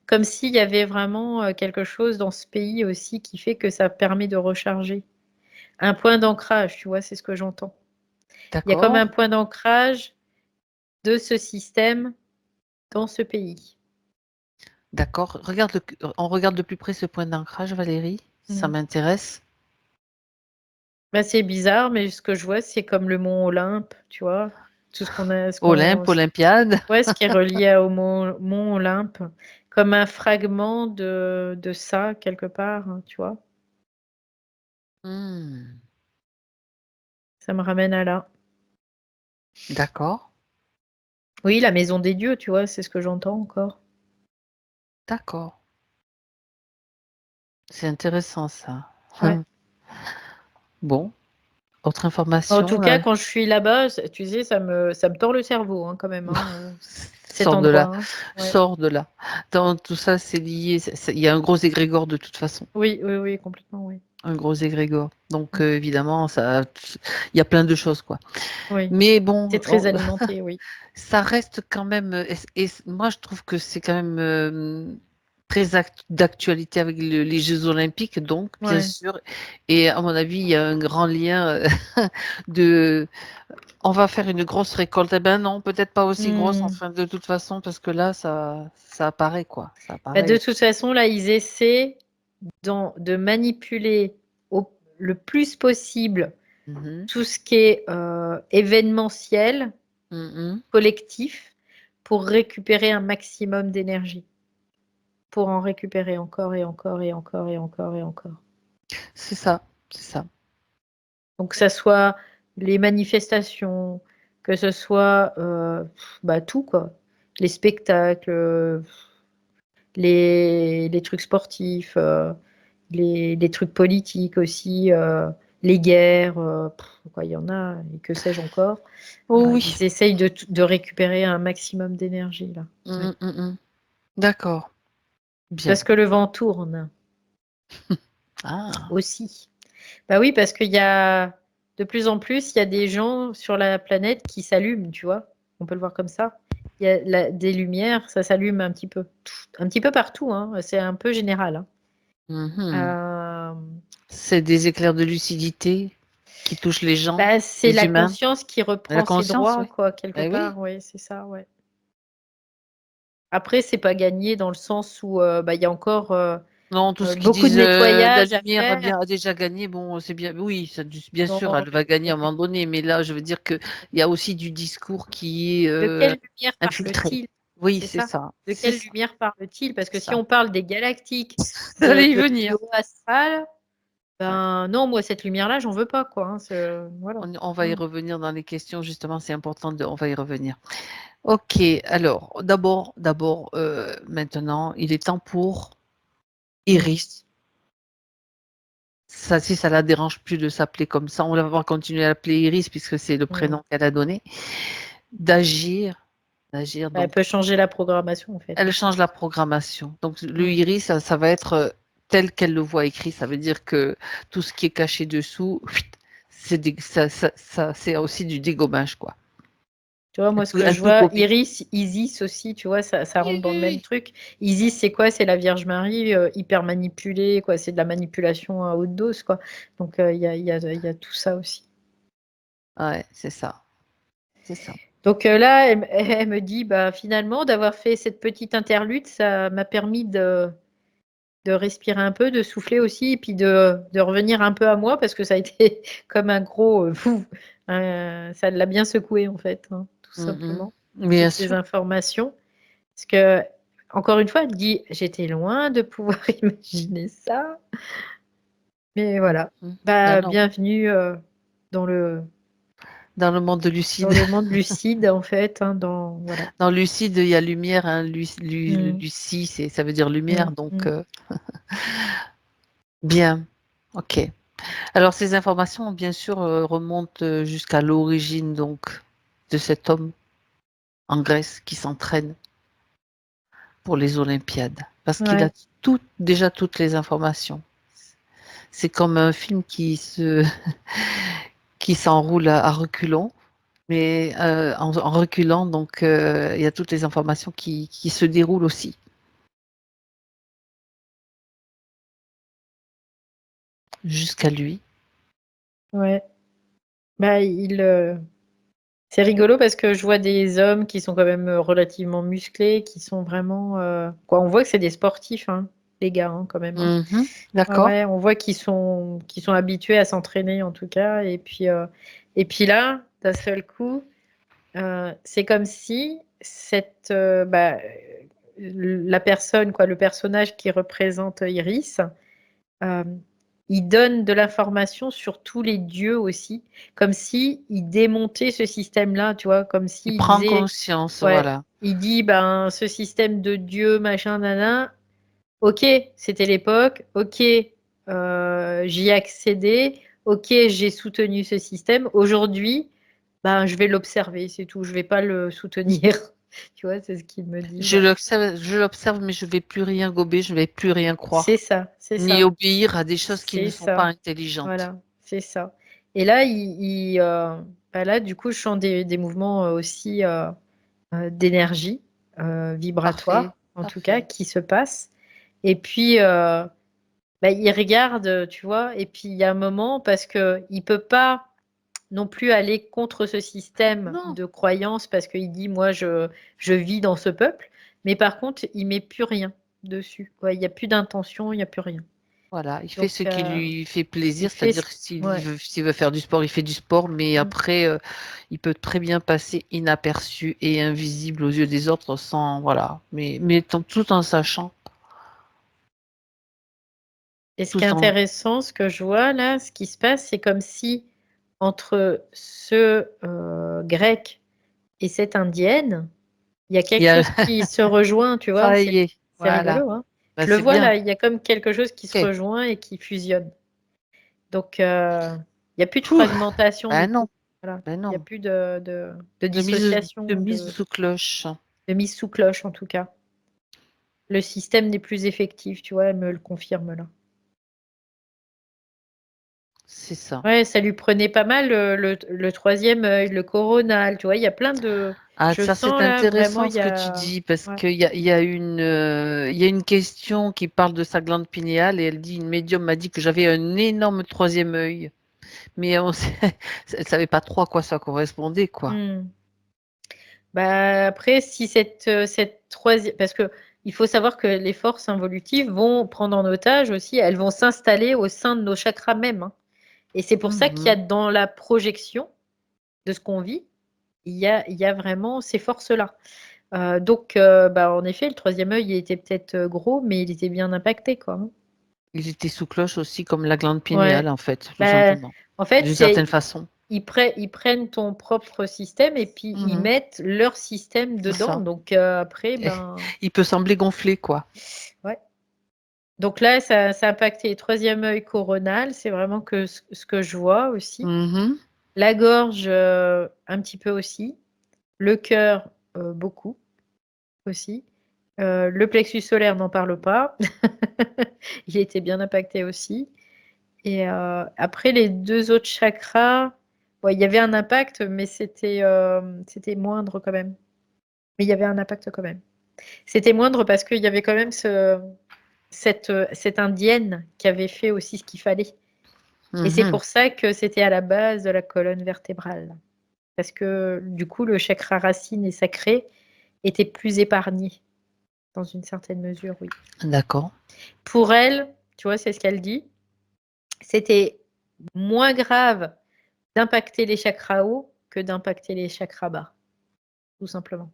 comme s'il y avait vraiment, quelque chose dans ce pays aussi qui fait que ça permet de recharger. Un point d'ancrage, tu vois? C'est ce que j'entends. Il y a comme d'accord, un point d'ancrage de ce système dans ce pays. d'accord. On regarde de plus près ce point d'ancrage, Valérie. Ça Mmh. m'intéresse. Bah, c'est bizarre, mais ce que je vois, c'est comme le mont Olympe, tu vois? Tout ce qu'on a ce qu'on Olympe, Olympiade. ouais, ce qui est relié au mont Olympe, comme un fragment de ça quelque part, hein, tu vois? Hmm. Ça me ramène à là. D'accord, Oui, la maison des dieux, tu vois? C'est ce que j'entends encore. d'accord. C'est intéressant ça. Ouais. Bon, autre En tout information, cas, quand je suis là-bas, tu sais, ça me tord le cerveau, hein, quand même, hein, cet sors de là, endroit, hein. Ouais. sors de là. Dans tout ça, c'est lié. Il y a un gros égrégore de toute façon, Oui, oui, oui, complètement, oui. un gros égrégore. Donc Mmh. évidemment, il y a plein de choses quoi. Oui. Mais C'est bon, très alimenté, oui. ça reste quand même. Et moi, je trouve que c'est quand même très d'actualité avec les Jeux Olympiques, donc bien Ouais. sûr. Et à mon avis, il y a un grand lien de on va faire une grosse récolte. Eh ben non, peut-être pas aussi grosse, Mmh. enfin, de toute façon, parce que là, ça apparaît, quoi. Ça Bah, de apparaît. toute façon, là, ils essaient de manipuler le plus possible Mhm. tout ce qui est, événementiel, Mhm. collectif, pour récupérer un maximum d'énergie. Pour en récupérer encore et encore et encore et encore et encore. C'est ça, c'est ça. Donc que ça soit les manifestations, que ce soit, bah, tout quoi. Les spectacles, les trucs sportifs, les trucs politiques aussi, les guerres, quoi, il y en a et que sais-je encore. Oh oui. Ils essayent de récupérer un maximum d'énergie là. Ouais. Mhm, mhm. D'accord. Bien. Parce que le vent tourne Ah. aussi. Bah oui, parce qu'il y a de plus en plus, il y a des gens sur la planète qui s'allument, tu vois? On peut le voir comme ça. Il y a des lumières, ça s'allume un petit peu partout, hein, c'est un peu général, hein. Mhm. Hem, C'est des éclairs de lucidité qui touchent les gens, Bah, c'est les la humains. conscience qui La reprend ses conscience, droits, oui. quoi, quelque Eh oui. part, ouais, c'est ça, ouais. Après, c'est pas gagné dans le sens où, bah, il y a encore, Non, tout ce qu'ils beaucoup de disent, la nettoyage à lumière faire. a déjà gagné, bon, c'est bien, oui, bien sûr, Non, elle va gagner à un moment donné, mais là, je veux dire qu'il y a aussi du discours qui est de quelle lumière infiltré. parle-t-il? Oui, C'est c'est ça. ça, De c'est quelle ça, lumière parle-t-il? Parce c'est que si ça. on parle des galactiques, J'allais y du venir. haut astral, Ouais. ben, non, moi, cette lumière-là, j'en veux pas, quoi, hein, voilà. On va y Mmh. revenir dans les questions, justement, c'est important, on va y revenir. Ok, alors, maintenant, il est temps pour Mmh. Iris. Ça, si ça la dérange plus de s'appeler comme ça, on va continuer à l'appeler Iris puisque c'est le Mmh. prénom qu'elle a donné. D'agir, d'agir. Elle Donc, peut changer la programmation, en fait, elle hein. change la programmation. Donc, le Mmh. Iris, ça va être tel qu'elle le voit écrit. Ça veut dire que tout ce qui est caché dessous, c'est aussi du dégommage, quoi. Tu vois, moi, ce que Un je tout vois, gommé. Iris, Isis aussi, tu vois, ça Oui, rentre dans le même oui, truc. Isis, c'est quoi? C'est la Vierge Marie, hyper manipulée, quoi. C'est de la manipulation à haute dose, quoi. Donc, il y a tout ça aussi. oui. Ouais, c'est ça. C'est ça. Donc, là, elle me dit: «Bah, finalement, d'avoir fait cette petite interlude, ça m'a permis de respirer un peu, de souffler aussi et puis de revenir un peu à moi parce que ça a été comme un gros, ça l'a bien secoué en fait, hein, tout Mhm. simplement, Bien toutes ces sûr. informations Parce que, encore une fois, elle dit: «J'étais loin de pouvoir imaginer ça». Mais voilà, Bah, bah, non, bienvenue, dans le dans le monde de dans Lucide. le monde lucide, en fait, hein, dans voilà. Dans Lucide, il y a lumière, hein, Mmh. Lucie, ça veut dire lumière, Mmh, donc mmh. bien, OK. Alors ces informations, bien sûr, remontent, jusqu'à l'origine donc de cet homme en Grèce qui s'entraîne pour les Olympiades. Parce qu'il a Ouais, déjà toutes les informations. C'est comme un film qui s'enroule à reculons, mais en reculant, donc il y a toutes les informations qui se déroulent aussi jusqu'à lui. ouais. Bah, c'est rigolo parce que je vois des hommes qui sont quand même, relativement musclés, qui sont vraiment, quoi, on voit que c'est des sportifs, hein, les gars, hein, quand même, hein. Mmh. Ouais, D'accord. ouais, on voit qu'ils sont habitués à s'entraîner en tout cas et puis là, d'un seul coup, c'est comme si la personne quoi, le personnage qui représente Iris, hem, il donne de l'information sur tous les dieux aussi, comme s'il démontait ce système-là, tu vois? Comme Il s'il prend disait conscience, ouais, voilà. il dit: «Ben, ce système de dieux machin nin OK, c'était l'époque. OK, j'y ai accédé. OK, j'ai soutenu ce système. Aujourd'hui, ben, je vais l'observer, c'est tout. Je vais pas le soutenir. Tu vois? C'est ce qu'il me dit là. Je l'observe, mais je vais plus rien gober, je vais plus rien C'est croire, ça, c'est ni ça, obéir à des choses qui ne c'est sont pas ça. intelligentes. Voilà, c'est ça et là, bah, là, du coup, je sens des mouvements, aussi, d'énergie, Parfait, vibratoire, en tout cas, parfait. qui se passent et puis, bah, il regarde, tu vois? Et puis il y a un moment parce qu'il peut pas non plus aller contre ce système Non, de croyance parce qu'il dit: «Moi, je vis dans ce peuple», mais par contre, il met plus rien dessus, quoi. Il y a plus d'intention, il y a plus rien. voilà, il fait Donc ce qui lui fait il plaisir, fait ce c'est-à-dire que ouais. s'il veut faire du sport, il fait du sport, mais Mmh. après, il peut très bien passer inaperçu et invisible aux yeux des autres sans voilà, mais tout en sachant, Et ce qui est tout en intéressant, ce que je vois là, ce qui se passe, c'est comme si entre ce, grec et cette indienne, il y a il quelque y a chose qui se rejoint, tu vois? ça y est, C'est voilà, rigolo, hein? bah, Je le c'est vois bien, là, il y a comme quelque chose qui se OK. rejoint et qui fusionne. Donc il y a plus de Fou! fragmentation Bah, du non, tout. Voilà, bah, il y a non, plus de de dissociation, mise sous cloche, de mise sous cloche en tout cas. Le système n'est plus effectif, tu vois? Elle me le confirme là. c'est ça. Ouais, ça lui prenait pas mal, le 3e œil, le coronal, tu vois? Il y a plein de Ah, je ça, c'est sens là vraiment intéressant il y ce que tu a dis parce ouais. il y a une question qui parle de sa glande pinéale et elle dit: «Une médium m'a dit que j'avais un énorme troisième œil», mais on sait elle savait pas trop à quoi ça correspondait, quoi. Mmh. Bah, après si cette troisième parce qu'il faut savoir que les forces involutives vont prendre en otage aussi, elles vont s'installer au sein de nos chakras mêmes, hein et c'est pour ça qu'il y a Mmh. dans la projection de ce qu'on vit, il y a vraiment ces forces-là. Donc bah, en effet, le troisième œil, il était peut-être, gros, mais il était bien impacté, quoi, hein. Il était sous cloche aussi comme la glande pinéale, Ouais. en fait, tout Bah, simplement, en fait, d'une certaine c'est façon. ils prennent ton propre système et puis ils Mmh. mettent leur système C'est dedans. ça. Donc après, ben Il peut sembler gonflé, quoi. ouais. Donc là, ça a impacté troisième œil coronal, c'est vraiment que ce que je vois aussi. Mmh. La gorge, un petit peu aussi. Le cœur, beaucoup aussi. Le plexus solaire, n'en parle pas. Il était bien impacté aussi et après les 2 autres chakras, ouais, il y avait un impact, mais c'était moindre quand même. Mais il y avait un impact quand même. C'était moindre parce qu'il y avait quand même cette indienne qui avait fait aussi ce qu'il fallait et c'est Mmh. pour ça que c'était à la base de la colonne vertébrale. Parce que du coup, le chakra racine et sacré était plus épargné dans une certaine mesure, oui. D'accord. Pour elle, tu vois, c'est ce qu'elle dit, c'était moins grave d'impacter les chakras hauts que d'impacter les chakras bas, tout simplement.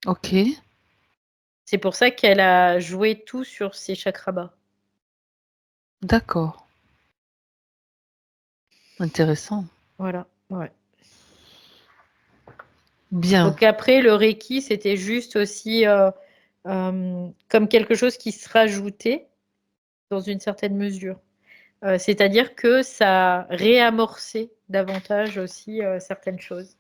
OK. C'est pour ça qu'elle a joué tout sur ses chakras bas. D'accord. Intéressant. Voilà, ouais. Bien. Donc après, le Reiki, c'était juste aussi comme quelque chose qui se rajoutait dans une certaine mesure. C'est-à-dire que ça réamorçait davantage aussi certaines choses.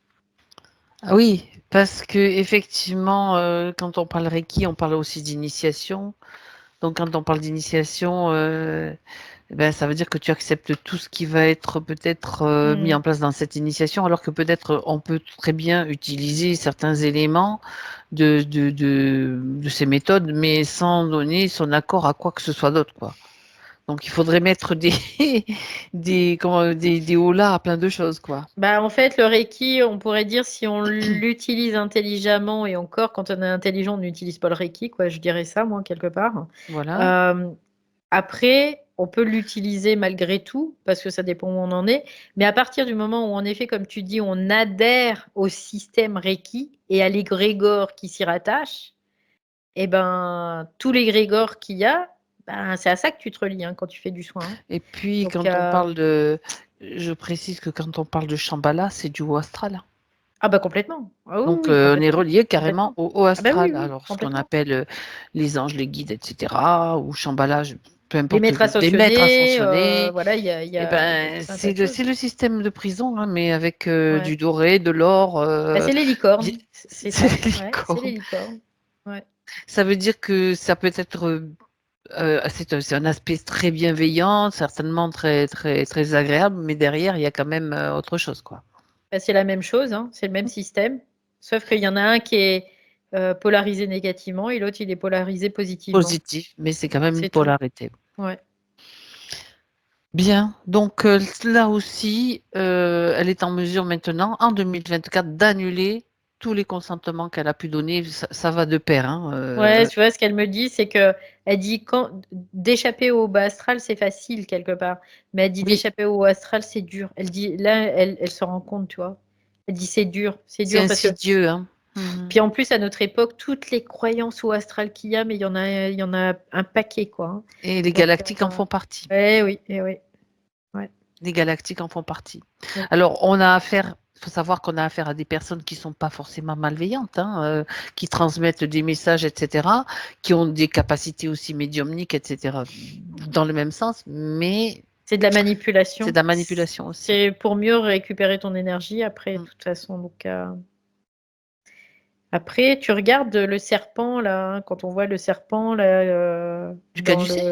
Ah oui, parce que effectivement, quand on parle Reiki, on parle aussi d'initiation. Donc, quand on parle d'initiation, ben, ça veut dire que tu acceptes tout ce qui va être peut-être mis Mm. en place dans cette initiation, alors que peut-être on peut très bien utiliser certains éléments de ces méthodes, mais sans donner son accord à quoi que ce soit d'autre, quoi. Donc, il faudrait mettre des hauts-là à plein de choses, quoi. Bah, en fait, le Reiki, on pourrait dire si on l'utilise intelligemment, et encore, quand on est intelligent, on n'utilise pas le Reiki, quoi, je dirais ça, moi, quelque part. Voilà. Euh, Après, on peut l'utiliser malgré tout, parce que ça dépend où on en est. Mais à partir du moment où, en effet, comme tu dis, on adhère au système Reiki et à l'égrégore qui s'y rattache, et ben, tous les grégores qu'il y a, ben, c'est à ça que tu te relis hein, quand tu fais du soin. Hein. Et puis, Donc, quand on parle de, je précise que quand on parle de Shambhala, c'est du haut astral. ah bah complètement. Ah oui, Donc, oui, on est complètement. relié carrément Complètement. au haut Ah bah oui, astral. oui, Alors, ce qu'on complètement. appelle les anges, les guides, etc., ou Shambhala, peu Les importe, maîtres les maîtres ascensionnés, ascensionnés. voilà, il y Eh a ben, tout un tas de c'est choses. le système de prison, hein, mais avec Ouais. du doré, de l'or. Bah, c'est les licornes, c'est C'est ça. les Ouais, c'est les licornes. licornes. Ouais. Ça veut dire que ça peut être c'est un aspect très bienveillant, certainement très, très, très agréable, mais derrière, il y a quand même autre chose, quoi. Bah, c'est la même chose, hein, c'est le même système. Sauf qu'il y en a un qui est polarisé négativement et l'autre, il est polarisé positivement. Positif, mais c'est quand même une C'est tout. polarité. Ouais. Bien, donc là aussi, elle est en mesure maintenant, en 2024, d'annuler tous les consentements qu'elle a pu donner. Ça va de pair, hein, Ouais, tu vois, ce qu'elle me dit, c'est que elle dit quand d'échapper au bas astral, c'est facile quelque part. Mais elle dit oui, d'échapper au haut astral, c'est dur. Elle dit là, elle se rend compte, tu vois. Elle dit c'est c'est dur parce que insidieux, hein. Mhm. puis en plus à notre époque, toutes les croyances au astral qu'il y a, mais il y en a un paquet quoi. Hein. Et les Donc galactiques en font partie. oui, ouais, Les galactiques en font partie. ouais. Alors, on a affaire, il faut savoir qu'on a affaire à des personnes qui sont pas forcément malveillantes, hein, qui transmettent des messages, etc., qui ont des capacités aussi médiumniques, etc., dans le même sens, mais C'est de la c'est de manipulation. la manipulation aussi. C'est pour mieux récupérer ton énergie après, de Mm. toute façon. Donc après, tu regardes le serpent là, hein, quand on voit le serpent là Du dans caducée?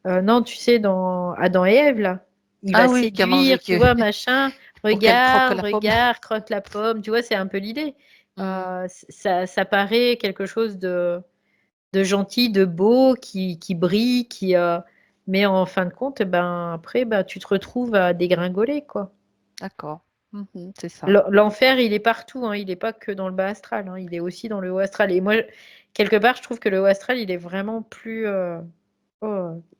le non, tu sais dans Adam et Ève là, il Ah va oui, qui a mangé, séduire, tu vois machin. pour qu'elle croque Regarde, la pomme. regarde, croque la pomme. Tu vois, c'est un peu l'idée. Mm. Ça paraît quelque chose de gentil, de beau, qui brille, mais en fin de compte, ben après, ben tu te retrouves à dégringoler quoi. D'accord. Mhm, c'est ça. L'enfer, il est partout, hein, il n'est pas que dans le bas astral, hein, il est aussi dans le haut astral. Et moi, quelque part, je trouve que le haut astral, il est vraiment plus,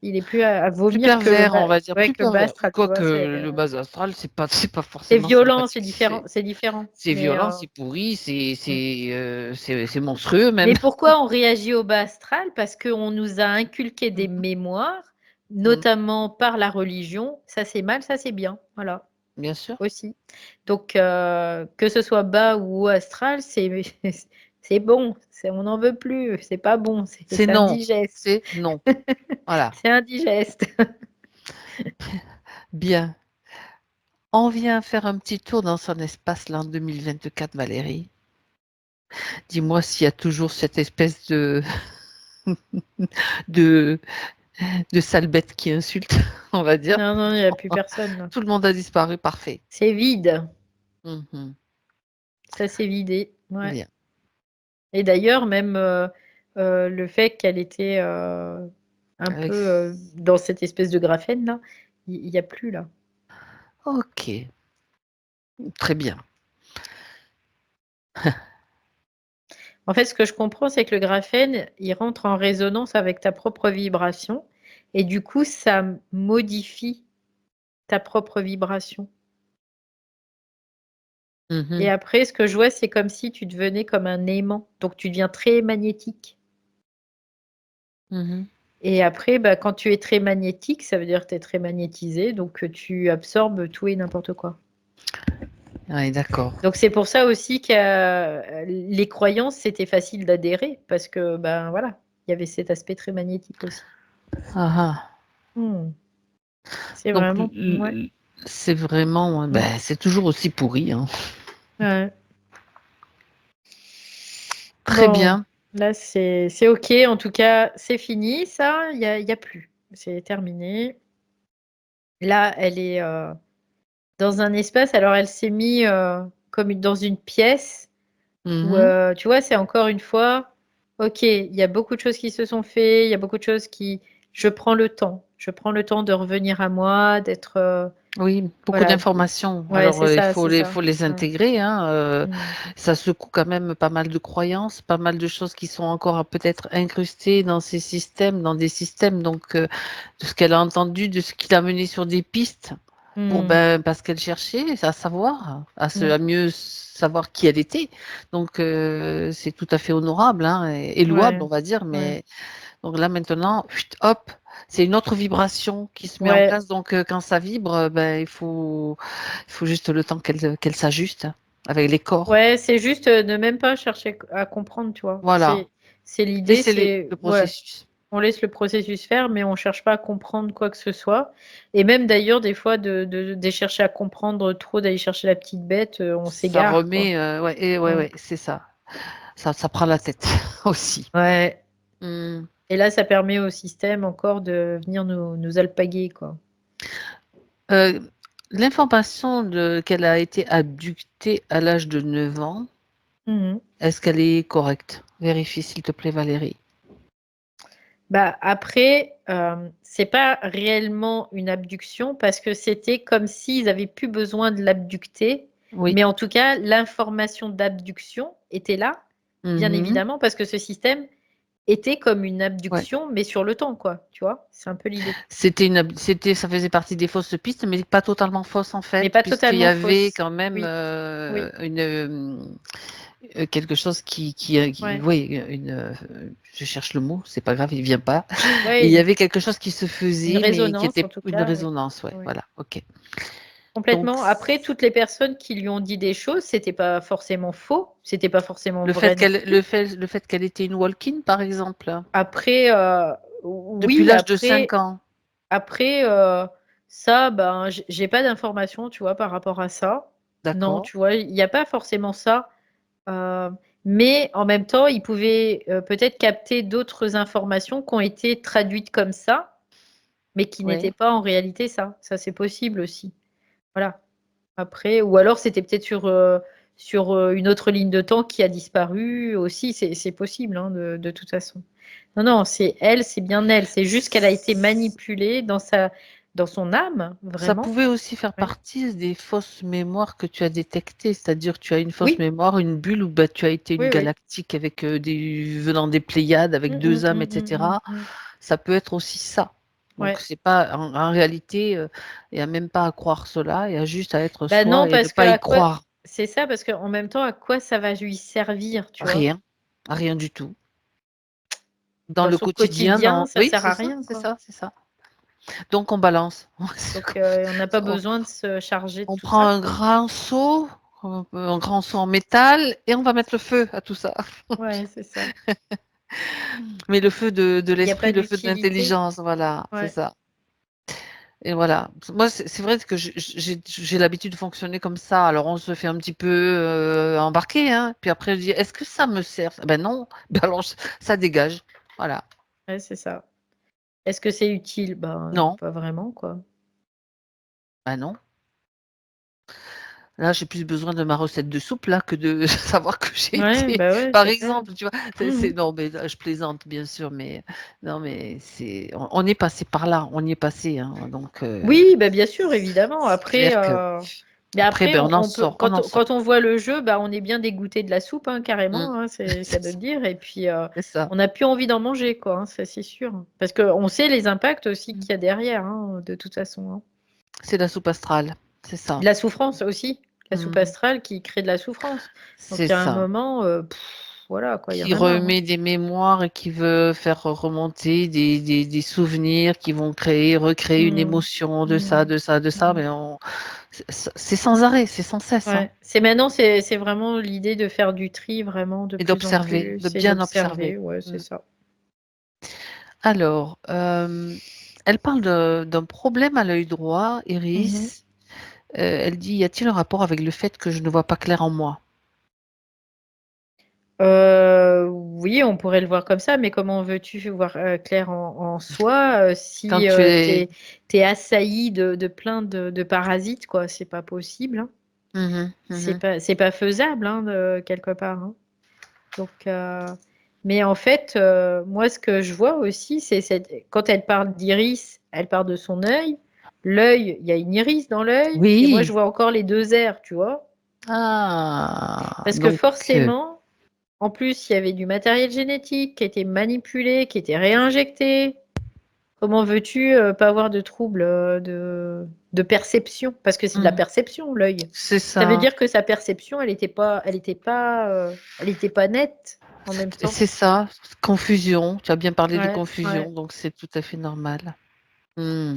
il est plus à Plus vomir que pervers, on va dire, ouais, plus que le bas pervers. astral, tu vois. Quoique le bas astral, c'est pas C'est forcément violent, c'est sympathique. différent, c'est différent. C'est violent, c'est pourri, c'est monstrueux même. Mais pourquoi on réagit au bas astral? Parce qu'on nous a inculqué des Mhm. mémoires, Mhm. notamment par la religion. Ça c'est mal, ça c'est bien. Voilà, Bien sûr. aussi. Donc, que ce soit bas ou haut astral, c'est bon. On n'en veut plus. C'est pas bon. C'est C'est non. indigeste. C'est non. Voilà. C'est indigeste. Bien. On vient faire un petit tour dans son espace l'an 2024, Valérie. Dis-moi s'il y a toujours cette espèce de, de sale bête qui insulte, on va dire. Non, non, il n'y a plus personne là. Tout le monde a disparu, parfait. C'est vide. Mhm. Ça s'est vidé. Ouais. Bien. Et d'ailleurs, même le fait qu'elle était un peu Avec... dans cette espèce de graphène là, il n'y a plus là. Ok, très bien. En fait, ce que je comprends, c'est que le graphène, il rentre en résonance avec ta propre vibration et du coup, ça modifie ta propre vibration. Et Mhm. après, ce que je vois, c'est comme si tu devenais comme un aimant. Donc, tu deviens très magnétique. Mmh. Et après, bah, quand tu es très magnétique, ça veut dire que tu es très magnétisé, donc tu absorbes tout et n'importe quoi. Ouais, d'accord. Donc c'est pour ça aussi que les croyances, c'était facile d'adhérer parce que, ben, voilà, il y avait cet aspect très magnétique aussi. Ah ah. Mmh. C'est Donc vraiment ouais. c'est vraiment, Mmh. c'est toujours aussi pourri, hein. Ouais. Très Bon, bien. là, c'est OK. En tout cas, c'est fini ça, il y a plus. C'est terminé. Là, elle est, dans un espace, alors elle s'est mis, comme dans une pièce où, Mmh. tu vois, c'est encore une fois, OK, il y a beaucoup de choses qui se sont fait, il y a beaucoup de choses qui je prends le temps. Je prends le temps de revenir à moi, d'être, Oui, beaucoup voilà, d'informations. ouais, Alors, c'est il ça, faut c'est les ça. faut les Ouais. intégrer, hein, Mmh. ça secoue quand même pas mal de croyances, pas mal de choses qui sont encore peut-être incrustées dans ces systèmes, dans des systèmes donc, de ce qu'elle a entendu, de ce qui l'a menée sur des pistes pour, Mmh. parce qu'elle cherchait à savoir, Mmh. à mieux savoir qui elle était. Donc, c'est tout à fait honorable, hein, et louable, Ouais. on va dire, Ouais. mais donc là, maintenant, chut, hop, c'est une autre vibration qui se met en Ouais. place. Donc, quand ça vibre, il faut juste le temps qu'elle s'ajuste avec les corps. Ouais, c'est juste, ne même pas chercher à comprendre, tu vois? Voilà, C'est l'idée, laissez c'est le ouais, processus. on laisse le processus faire, mais on cherche pas à comprendre quoi que ce soit et même d'ailleurs des fois de chercher à comprendre trop, d'aller chercher la petite bête, on Ça s'égare, quoi. remet, ouais, et ouais, Ouais. ouais, c'est ça. Ça prend la tête aussi. Ouais Mmh. et là, ça permet au système encore de venir nous alpaguer, quoi. Heu, L'information qu'elle a été abductée à l'âge de 9 ans, Mmh. est-ce qu'elle est correcte? Vérifie s'il te plaît, Valérie. Bah, après, c'est pas réellement une abduction parce que c'était comme s'ils avaient plus besoin de l'abducter, Oui. mais en tout cas, l'information d'abduction était là, bien Mmh. évidemment, parce que ce système était comme une Ouais. abduction, mais sur le temps, quoi, tu vois? C'est un peu l'idée. Ça faisait partie des fausses pistes, mais pas totalement fausses en Mais fait, pas puisqu'il y totalement avait fausse. quand même, Oui, oui, quelque chose qui ouais. oui, je cherche le mot, c'est pas grave, il vient pas. Ouais, Il y avait quelque chose qui se une faisait, mais qui résonance en était tout une cas, oui. résonance, ouais, Oui. voilà, OK. Donc Complètement. Après, toutes les personnes qui lui ont dit des choses, c'était pas forcément faux, c'était pas forcément vrai non plus. le fait qu'elle était une walk-in, par exemple, Après, depuis oui, l'âge de 5 ans, après, ça, ben, j'ai pas d'informations, tu vois, par rapport à ça. Non, d'accord, tu vois, il y a pas forcément ça, heu, mais en même temps, ils pouvaient, peut-être capter d'autres informations qui ont été traduites comme ça, mais qui ouais. n'étaient pas en réalité ça. Ça, c'est possible aussi. Voilà. Après ou alors c'était peut-être sur une autre ligne de temps qui a disparu aussi, c'est possible, hein, de toute façon. Non, non, c'est elle, c'est bien elle. C'est juste qu'elle a été manipulée dans son âme, Ça vraiment. pouvait aussi faire Oui. partie des fausses mémoires que tu as détectées, c'est-à-dire tu as une fausse Oui, mémoire, une bulle où, tu as été une oui, oui. galactique avec, venant des Pléiades, avec Mmh 2 mh, âmes, mmh, et mmh, mmh, cetera. mmh. Ça peut être aussi ça. Donc Ouais. c'est pas en réalité, il y a même pas à croire cela, il y a juste à être Bah, soi non, et ne parce que pas y à quoi croire. c'est ça, parce qu'en même temps, à quoi ça va lui servir, tu vois? Rien, rien du tout. Dans Dans le son quotidien, quotidien, dans ça oui, sert c'est à ça, rien, c'est quoi. ça, c'est ça. Donc on balance. Donc on n'a pas On besoin de se charger de on tout prend ça, un quoi. grand seau, un grand seau en métal et on va mettre le feu à tout ça. Ouais, c'est ça. Mais le feu de Il y a pas l'esprit, le feu de d'utilité. l'intelligence, voilà, c'est Ouais. ça. Et voilà. Moi, c'est vrai que j'ai l'habitude de fonctionner comme ça. Alors on se fait un petit peu, embarquer, hein, puis après je dis: «Est-ce que ça me sert?» «Ben non». Ben alors ça dégage. Voilà. Ouais, c'est ça. Est-ce que c'est utile? Ben, Non, pas vraiment, quoi. ben non. Là, j'ai plus besoin de ma recette de soupe là que de savoir que j'ai Ouais, été bah, ouais, par c'est clair. exemple, tu vois? Mmh mh. Non, mais là, je plaisante bien sûr, mais non, mais c'est on est passé par là, on y est passé, hein, donc Oui, bah, bien sûr, évidemment. c'est clair Après, que mais après, après ben, on peut on en sort. quand on voit le jeu, bah, on est bien dégoûté de la soupe, hein, Mmh. carrément, hein, c'est le cas C'est de le ça, dire et puis, c'est ça. on n'a plus envie d'en manger, quoi, hein, ça c'est sûr. Parce qu'on sait les impacts aussi Mmh. qu'il y a derrière, hein, de toute façon, hein. C'est la soupe astrale, c'est ça. De la souffrance aussi, la soupe Mmh. astrale qui crée de la souffrance. Donc C'est il y a un ça. moment, voilà quoi, il y en Qui a marre, hein. remet des mémoires et qui veut faire remonter des souvenirs qui vont recréer une Mmh. émotion de ça, Mmh. de ça, de ça, Mmh. mais c'est sans arrêt, c'est sans cesse, hein. Ouais, c'est vraiment l'idée de faire du tri vraiment de Et plus en d'observer, de plus et bien observer. d'observer, ouais, c'est Mmh. ça. Alors, elle parle d'un problème à l'œil droit, Mmh. Iris. Elle dit: «Y a-t-il un rapport avec le fait que je ne vois pas clair en moi?» Oui, on pourrait le voir comme ça, mais comment veux-tu voir, clair en soi, Quand si, tu tu es es assailli de plein de parasites, quoi? C'est pas possible, hein. mmh mh, mmh. C'est pas faisable, hein, de quelque part, hein. Donc mais en fait, moi, ce que je vois aussi, c'est cette quand elle parle d'iris, elle parle de son œil. L'œil, il y a une iris dans l'œil et moi, je Oui! vois encore les 2 airs, tu vois? Ah! Parce que Donc forcément, en plus, il y avait du matériel génétique qui était manipulé, qui était réinjecté. Comment veux-tu, pas avoir de troubles, de perception? Parce que c'est de la mmh, perception, l'œil. c'est Ça veut ça. dire que sa perception, elle était pas nette en même temps. C'est ça, confusion. Tu as bien parlé de Ouais, ouais. confusion, donc c'est tout à fait normal. Mmh.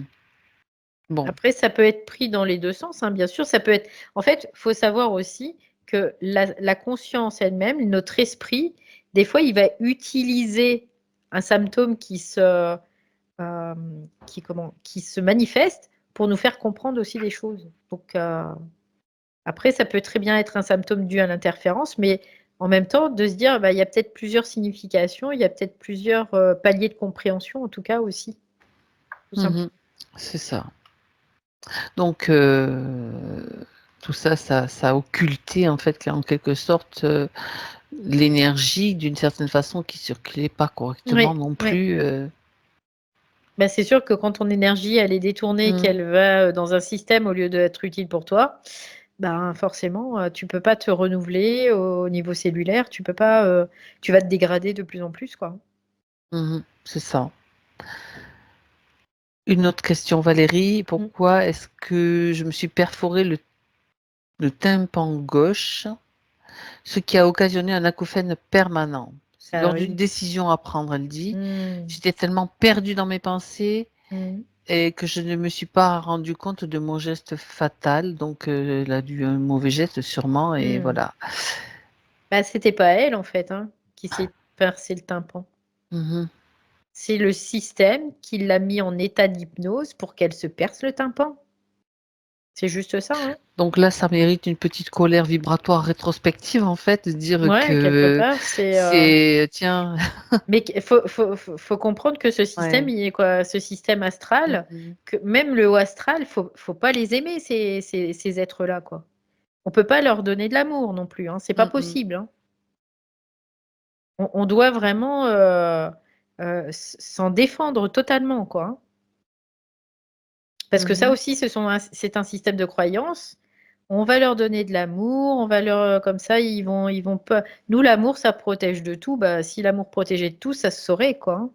Bon. Après, ça peut être pris dans les 2 sens, hein, bien sûr. Ça peut être en fait, faut savoir aussi que la conscience elle-même, notre esprit, des fois, il va utiliser un symptôme qui se manifeste pour nous faire comprendre aussi des choses. Donc après, ça peut très bien être un symptôme dû à l'interférence, mais en même temps, de se dire, bah, il y a peut-être plusieurs significations, il y a peut-être plusieurs, paliers de compréhension, en tout cas aussi, tout Mmh. simplement. C'est ça. Donc tout ça, ça a occulté en fait, en quelque sorte, l'énergie d'une certaine façon qui circulait pas correctement Oui, non oui. plus, Bah, c'est sûr que quand ton énergie, elle est détournée, mmh. qu'elle va, dans un système au lieu d'être utile pour toi, ben, forcément, tu peux pas te renouveler au niveau cellulaire, tu peux pas, tu vas te dégrader de plus en plus, quoi. Mmh. C'est ça. Une autre question, Valérie, Mmh. pourquoi est-ce que je me suis perforé le tympan gauche, ce qui a occasionné un acouphène permanent? C'est Ah lors d'une oui. décision à prendre, elle dit. Mmh. J'étais tellement perdue dans mes pensées Mmh. et que je ne me suis pas rendu compte de mon geste fatal, donc elle a dû un mauvais geste sûrement et Mmh. voilà. Bah, c'était pas elle, en fait, hein, qui s'est percé le tympan. Mmh. C'est le système qui l'a mis en état d'hypnose pour qu'elle se perce le tympan. C'est juste ça, hein. Donc là, ça mérite une petite colère vibratoire rétrospective en fait, de dire Ouais, quelque que part, c'est tiens mais qu'il faut comprendre que ce système, ouais. il est quoi? Ce système Mmh astral, mh. que même le haut astral, faut pas les aimer ces êtres-là, quoi. On peut pas leur donner de l'amour non plus, hein, c'est pas Mmh mh. possible, hein. On doit vraiment, s'en défendre totalement, quoi, hein. Parce que ça Mmh. aussi, c'est un système de croyance. On va leur donner de l'amour, on va leur, comme ça, ils vont pas nous, l'amour, ça protège de tout. Bah, si l'amour protégeait de tout, ça se saurait, quoi, hein.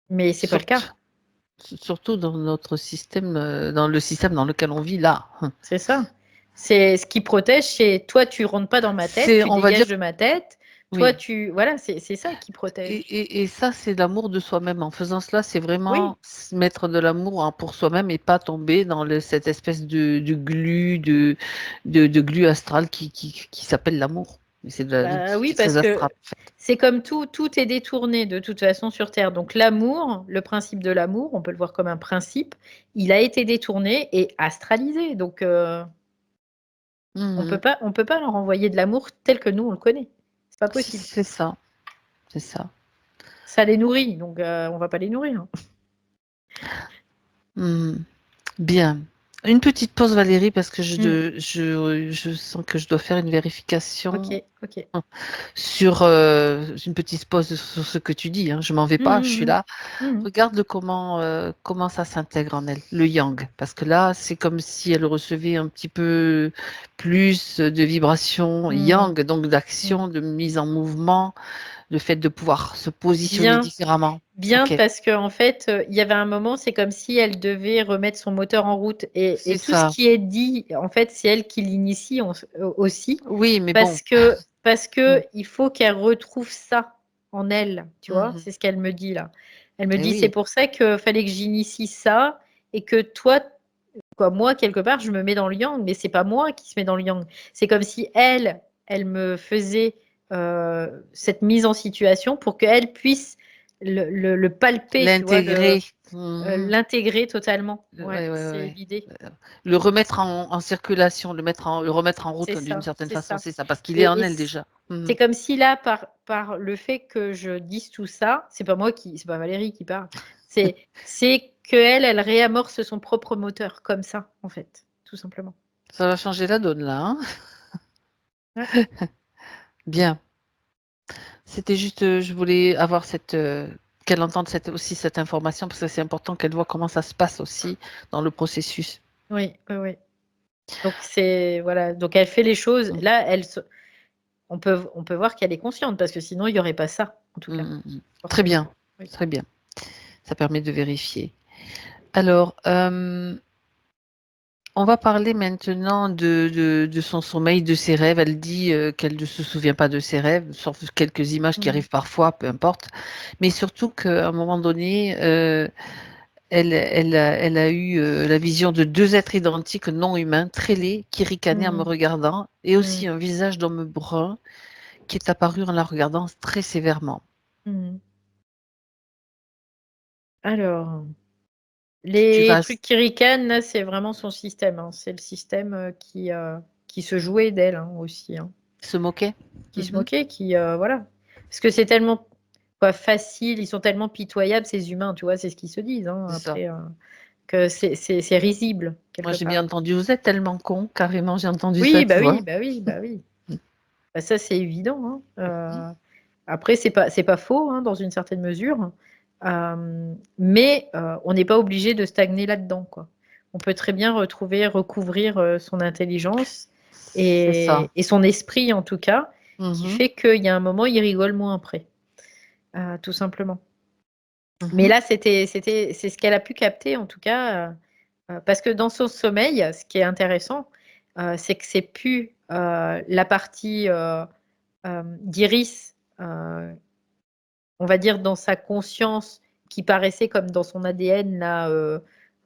Mais c'est pas le cas. Surtout surtout dans notre système, dans le système dans lequel on vit là. C'est ça. C'est ce qui protège, c'est toi, tu rentres pas dans ma tête, C'est tu on va dire dégages de ma tête. Toi, oui. tu voilà, c'est ça qui protège. Et ça, c'est l'amour de soi-même. En faisant cela, c'est Oui, vraiment s mettre de l'amour en pour soi-même et pas tomber dans cette espèce de glu, de glu astral qui s'appelle l'amour. Mais c'est de la bah, oui, c'est très parce astral, que en fait. c'est comme tout, tout est détourné de toute façon sur terre. Donc l'amour, le principe de l'amour, on peut le voir comme un principe, il a été détourné et astralisé. Donc Mmh. on peut pas leur envoyer de l'amour tel que nous on le connaît. C'est pas possible. C'est ça, c'est ça. Ça les nourrit, donc on va pas les nourrir. Mmh. Bien. Une petite pause Valérie parce que Mmh. je sens que je dois faire une vérification. OK, OK. Sur, une petite pause sur ce que tu dis, hein, je m'en vais Mmh pas, je mh, suis mmh. là. Mmh mh. Regarde comment ça s'intègre en elle, le yang. Parce que là, c'est comme si elle recevait un petit peu plus de vibrations Mmh. yang, donc Mmh. d'action, de mise en mouvement, le fait de pouvoir se positionner Bien. différemment. Bien OK, parce qu'en fait, il y avait un moment, c'est comme si elle devait remettre son moteur en route et c'est tout ce ça. qui est dit, en fait, c'est elle qui l'initie aussi Oui, mais bon, parce que parce Mmh. qu'il faut qu'elle retrouve ça en elle, tu vois? Mmh. C'est ce qu'elle me dit là. Elle me Et dit: «C'est oui, pour ça que fallait que j'initie ça et que toi, quoi, moi, quelque part, je me mets dans le yang, mais c'est pas moi qui se met dans le yang. C'est comme si elle, elle me faisait cette mise en situation pour qu'elle puisse le palper, tu vois, l'intégrer. Mmh. l'intégrer totalement. Ouais, Ouais, ouais, ouais, c'est ouais. l'idée. Le remettre en circulation, le remettre en route C'est d'une ça, certaine c'est façon, ça. c'est ça, parce qu'il est en Et elle déjà. Mmh. c'est comme si là, par le fait que je dise tout ça, c'est pas Valérie qui parle, c'est qu'elle, elle réamorce son propre moteur, comme ça, en fait, tout simplement. Ça va changer la donne là, hein? Ouais. Bien. C'était juste, je voulais avoir qu'elle entende cette information parce que c'est important qu'elle voit comment ça se passe aussi dans le processus. Oui, oui, oui. Donc voilà, donc elle fait les choses. Mmh. Là, on peut voir qu'elle est consciente parce que sinon il y aurait pas ça, en tout Mmh, cas, mmh, mmh. Très forcément. bien, Oui. très bien. Ça permet de vérifier. Alors, on va parler maintenant de son sommeil, de ses rêves. Elle dit qu'elle ne se souvient pas de ses rêves, sauf quelques images qui Mmh. arrivent parfois, peu importe. Mais surtout qu'à un moment donné, elle a eu la vision de deux êtres identiques non humains, très laids, qui ricanaient en me Mmh. regardant, et Mmh. aussi un visage d'homme brun qui est apparu en la regardant très sévèrement. Mmh. Alors, Tu les vas trucs qui ricanent, là, c'est vraiment son système, hein. C'est le système, qui se jouait d'elle, hein, aussi, hein. se moquer. Qui se Mhm. moquait, voilà. Parce que c'est tellement, quoi, facile, ils sont tellement pitoyables ces humains, tu vois? C'est ce qu'ils se disent, hein, C'est ça. après, que c'est risible Moi, quelque j'ai bien part. entendu, vous êtes tellement con, carrément, j'ai entendu ça, Oui, tu bah oui, vois. bah oui, bah oui. Bah ça, c'est évident, hein, après c'est pas faux, hein, dans une certaine mesure, mais on n'est pas obligé de stagner là-dedans, quoi. On peut très bien recouvrir, son intelligence C'est ça. et son esprit, en tout cas, qui Mhm. fait qu'il y a un moment, il rigole moins après, tout simplement. Mais Mhm. là, c'est ce qu'elle a pu capter, en tout cas, parce que dans son sommeil, ce qui est intéressant, c'est que c'est plus, la partie, d'Iris, on va dire dans sa conscience qui paraissait comme dans son ADN là,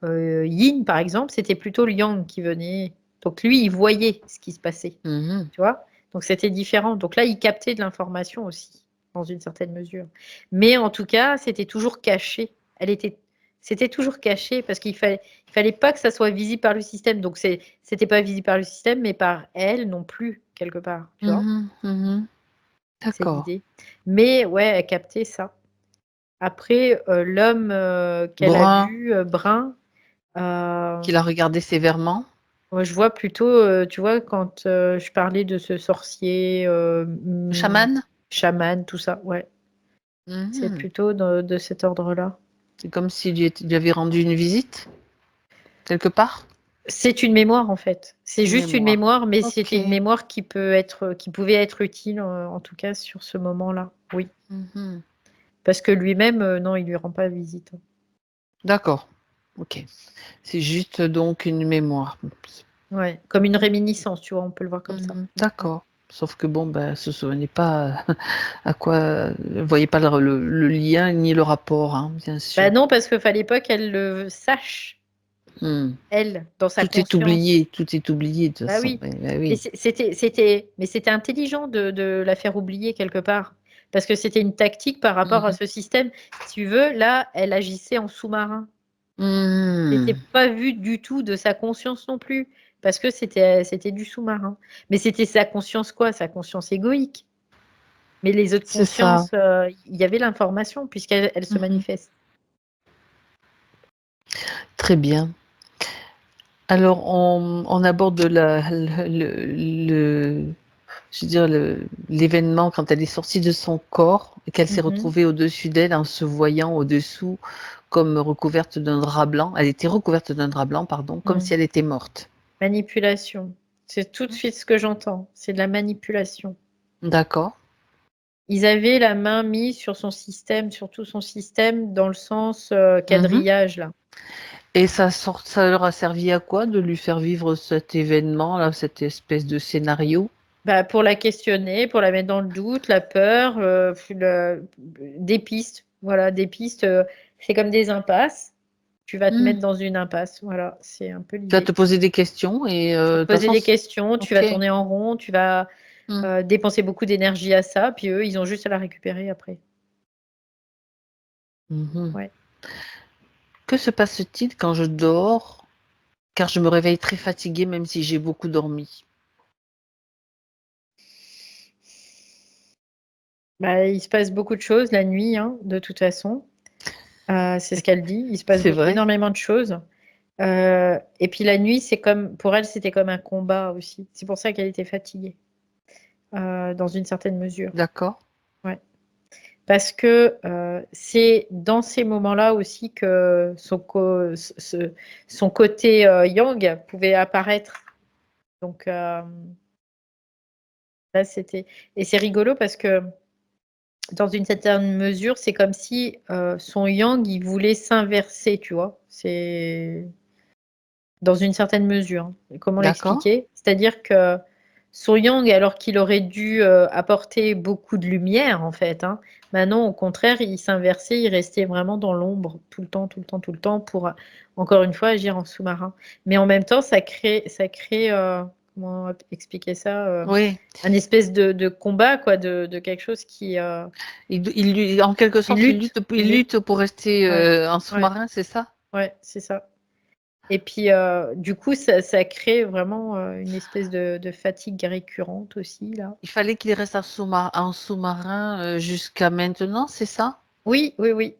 yin par exemple, c'était plutôt le yang qui venait. Donc lui, il voyait ce qui se passait, Mhm. tu vois? Donc c'était différent. Donc là, il captait de l'information aussi, dans une certaine mesure. Mais en tout cas, c'était toujours caché. C'était toujours caché parce qu'il fallait pas que ça soit visible par le système. Donc c'était pas visible par le système, mais par elle non plus, quelque part, tu vois? Mhm. Mhm. C'est D'accord. l'idée. Mais ouais, elle captait ça. Après, l'homme, qu'elle a Brun, vu, brun, heu, qui l'a regardé sévèrement. moi je vois plutôt, tu vois quand, je parlais de ce sorcier, Chaman. chaman, tout ça, ouais. C'est Mhm. plutôt de cet ordre-là. C'est comme s'il lui avait rendu une visite, quelque part. C'est une mémoire en fait. C'est C'est une juste une mémoire. mémoire, mais Ok. c'était une mémoire qui pouvait être utile, en tout cas sur ce moment-là, oui. Mhm. Parce que lui-même, non, il lui rend pas visite, hein. D'accord. Ok. C'est juste donc une mémoire. Ouais, comme une réminiscence, tu vois? On peut le voir comme ça. Mhm. Ouais. D'accord. Sauf que bon, ben, se souvenait pas à quoi, voyait pas le lien ni le rapport, hein, bien Bah sûr. non, parce qu'il fallait pas qu'elle le sache, Hmm. elle, dans sa Tout est conscience. oublié, tout est oublié de toute Bah façon. oui, Ben mais oui. c'était intelligent de la faire oublier quelque part, parce que c'était une tactique par rapport à Mhm. ce système. Si tu veux, là, elle agissait en sous-marin. C'était Hmm. pas vu du tout de sa conscience non plus, parce que c'était du sous-marin. Mais c'était sa conscience quoi? Sa conscience égoïque. Mais les autres C'est ça. consciences, il y avait l'information puisqu'elle se Mhm. manifeste. Très bien. Alors, on aborde je veux dire, l'événement quand elle est sortie de son corps et qu'elle s'est Mmh. retrouvée au-dessus d'elle en se voyant au-dessous comme recouverte d'un drap blanc. Elle était recouverte d'un drap blanc, pardon, comme Mmh. si elle était morte. Manipulation. C'est tout de suite ce que j'entends, c'est de la manipulation. D'accord. Ils avaient la main mise sur son système, sur tout son système, dans le sens, Mhm. quadrillage là. Et ça leur a servi à quoi de lui faire vivre cet événement-là, cette espèce de scénario? Bah, pour la questionner, pour la mettre dans le doute, la peur, des pistes. Voilà, des pistes, c'est comme des impasses. Tu vas te Mmh. mettre dans une impasse. Voilà, c'est un peu Tu vas te l'idée. poser des questions et Tu vas de te toute poser façon des questions, tu vas OK. tourner en rond, tu vas Mmh. dépenser beaucoup d'énergie à ça, puis eux, ils ont juste à la récupérer après. Mmh. Ouais. Que se passe-t-il quand je dors, car je me réveille très fatiguée même si j'ai beaucoup dormi? Bah, il se passe beaucoup de choses la nuit, hein, de toute façon. C'est ce qu'elle dit. Il se passe C'est vrai? énormément de choses. Et puis la nuit, c'est comme pour elle, c'était comme un combat aussi. C'est pour ça qu'elle était fatiguée, dans une certaine mesure. D'accord. Ouais. Parce que, c'est dans ces moments-là aussi que son côté, yang pouvait apparaître. Donc, là, c'était et c'est rigolo parce que dans une certaine mesure, c'est comme si, son yang, il voulait s'inverser, tu vois? C'est dans une certaine mesure, hein. Comment D'accord. l'expliquer? C'est-à-dire que son yang, alors qu'il aurait dû, apporter beaucoup de lumière, en fait, hein, bah, non, au contraire, il s'inversait, il restait vraiment dans l'ombre tout le temps, tout le temps, tout le temps pour, encore une fois, agir en sous-marin. Mais en même temps, ça crée, comment expliquer ça? Oui. Un espèce de combat, quoi, de quelque chose qui, Il lui en quelque il sorte, lutte, il lutte pour rester, ouais, en ouais, sous-marin, c'est ça? ouais, c'est ça. Et puis, du coup, ça crée vraiment, une espèce de fatigue récurrente aussi là. Il fallait qu'il reste en sous-marin, jusqu'à maintenant, c'est ça? Oui, oui, oui.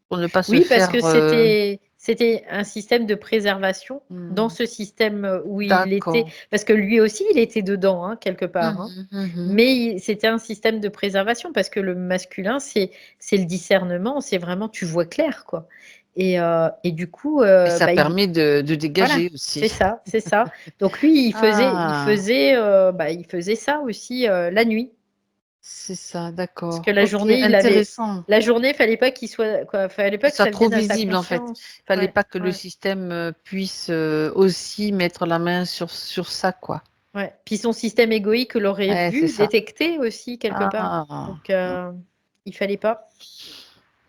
Pour ne pas se Oui, parce que faire, c'était un système de préservation. Dans mmh, ce système, où il était d'accord. parce que lui aussi, il était dedans, hein, quelque part, hein. Mmh mh. Mmh. Mais c'était un système de préservation parce que le masculin, c'est le discernement, c'est vraiment tu vois clair, quoi. Et du coup, Et ça bah, il permet de voilà, dégager c'est aussi. ça, c'est ça. Donc lui, Ah! il faisait ça aussi, la nuit. C'est ça, Parce que d'accord. OK, intéressant. la journée, fallait pas qu'il soit quoi, fallait pas Qu'il que soit ça trop vienne à sa visible, en fait. conscience. Fallait Ouais, pas que le ouais, système, puisse, aussi mettre la main sur ça, quoi. ouais. Puis son système égoïque l'aurait Ouais, c'est vu, ça. détecté aussi quelque part. Ah! Donc, il fallait pas.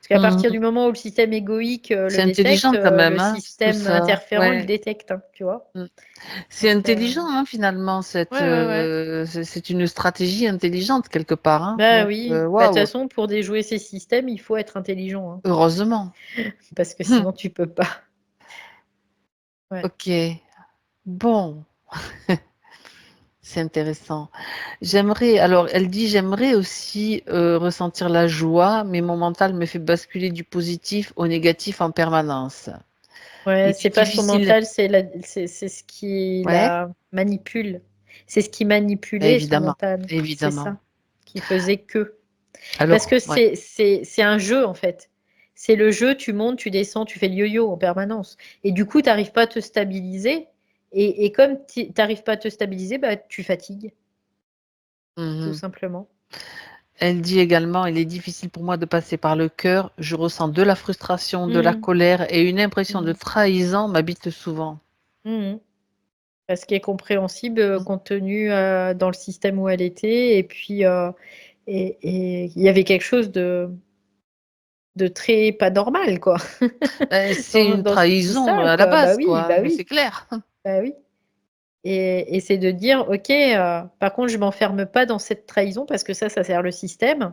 Parce qu'à Mmh partir mh. du moment où le système égoïque, C'est le détecte, intelligent quand le même, hein, tout système ça. interférent le Ouais. détecte, hein, tu vois? Mmh. C'est Donc, intelligent, hein, finalement, ouais, ouais, ouais. c'est une stratégie intelligente quelque part, hein, Bah donc oui, bah, de toute waouh, façon pour déjouer ces systèmes, il faut être intelligent, hein, heureusement. parce que sinon tu peux pas. Ouais. OK. Bon, c'est intéressant. J'aimerais alors elle dit: «J'aimerais aussi, ressentir la joie, mais mon mental me fait basculer du positif au négatif en permanence. Ouais, Il c'est est pas son difficile». mental, c'est ce qui Ouais, la manipule. C'est ce qui manipulait son évidemment, mental, c'est évidemment. ça, qui faisait que. Parce Alors que ouais. c'est un jeu, en fait. C'est le jeu, tu montes, tu descends, tu fais le yo-yo en permanence et du coup, tu arrives pas à te stabiliser et comme tu arrives pas à te stabiliser, bah, tu fatigues, tout Mmh. simplement. Elle dit également: «Il est difficile pour moi de passer par le cœur. Je ressens de la frustration, de la Mmh colère et une impression de mh. trahison m'habite souvent». Mmh. Bah, ce qui est compréhensible, Mmh. compte tenu, dans le système où elle était et puis, et il y avait quelque chose de très pas normal, quoi, C'est dans une dans cette trahison, histoire, à la quoi. base, quoi, Bah oui, c'est clair. bah oui et c'est de dire: «OK, par contre, je m'enferme pas dans cette trahison parce que ça sert le système,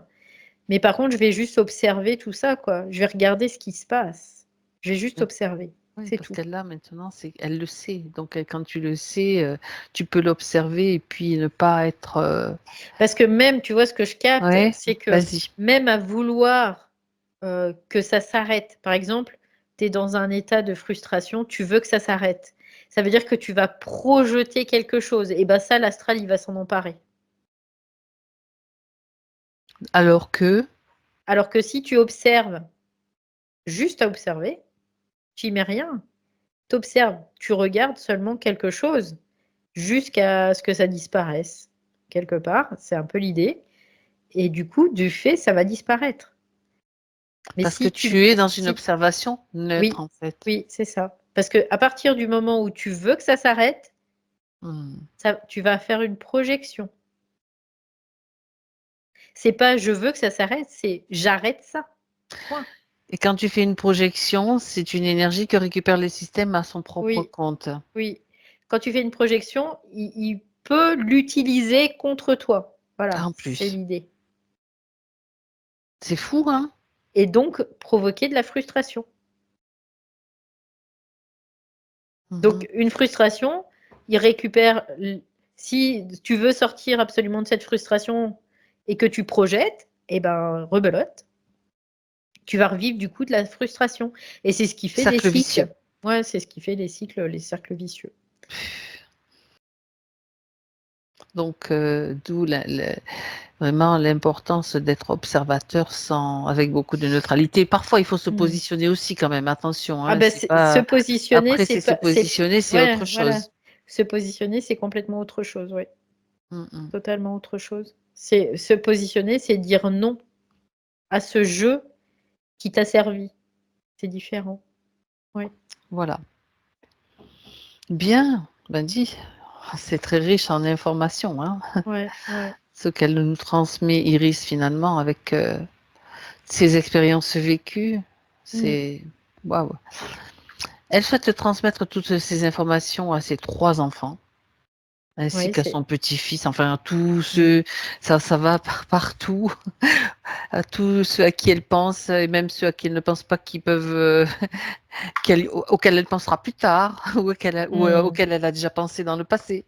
mais par contre, je vais juste observer tout ça, quoi. Je vais regarder ce qui se passe. Je vais juste Mmh. observer, Oui, c'est parce tout». qu'elle là, maintenant, c'est elle le sait, donc quand tu le sais, tu peux l'observer et puis ne pas être, Parce que même, tu vois, ce que je capte, ouais, c'est que vas-y. même à vouloir, que ça s'arrête, par exemple, tu es dans un état de frustration, tu veux que ça s'arrête. Ça veut dire que tu vas projeter quelque chose et ben ça, l'astral, il va s'en emparer. Alors que Alors que si tu observes, juste à observer, tu y mets rien, tu observes, tu regardes seulement quelque chose jusqu'à ce que ça disparaisse quelque part, c'est un peu l'idée et du coup, du fait, ça va disparaître. Mais parce que si tu le tu es pro dans une si observation neutre, oui, en fait. oui, c'est ça. Parce qu'à partir du moment où tu veux que ça s'arrête, Mmh. ça tu vas faire une projection. C'est pas je veux que ça s'arrête, c'est j'arrête ça. Point. Et quand tu fais une projection, c'est une énergie que récupère le système à son propre Oui, compte. oui. Quand tu fais une projection, il peut l'utiliser contre toi. Voilà, En c'est plus. l'idée. C'est fou, hein? Et donc provoquer de la frustration. Mhm. Donc une frustration, il récupère si tu veux sortir absolument de cette frustration et que tu projettes, eh ben rebelote. Tu vas revivre du coup de la frustration. Et c'est ce qui fait des Cercle vicieux. cycles. Ouais, c'est ce qui fait les cycles, les cercles vicieux. Donc, d'où vraiment l'importance d'être observateur avec beaucoup de neutralité. Parfois, il faut se Hmm. positionner aussi quand même. Attention, Ah hein, ben c'est se pas. positionner, Après, c'est c'est se pas, c'est positionner, c'est ouais, autre voilà. chose. Se positionner, c'est complètement autre chose, oui. Mm, mm. Totalement autre chose. C'est se positionner, c'est dire non à ce jeu qui t'a servi. C'est différent. Oui. Voilà. Bien, ben dit. C'est très riche en informations, hein, Ouais, ouais. ce qu'elle nous transmet, Iris, finalement, avec ses expériences vécues. Mm. C'est waouh. Elle souhaite transmettre toutes ces informations à ses 3 enfants, ainsi Ouais, qu'à c'est. son petit-fils, enfin à tous Mm. ceux, ça va partout, à tous ceux à qui elle pense, et même ceux à qui elle ne pense pas qu'ils peuvent, auxquels elle pensera plus tard, Mm. auxquels elle a déjà pensé dans le passé.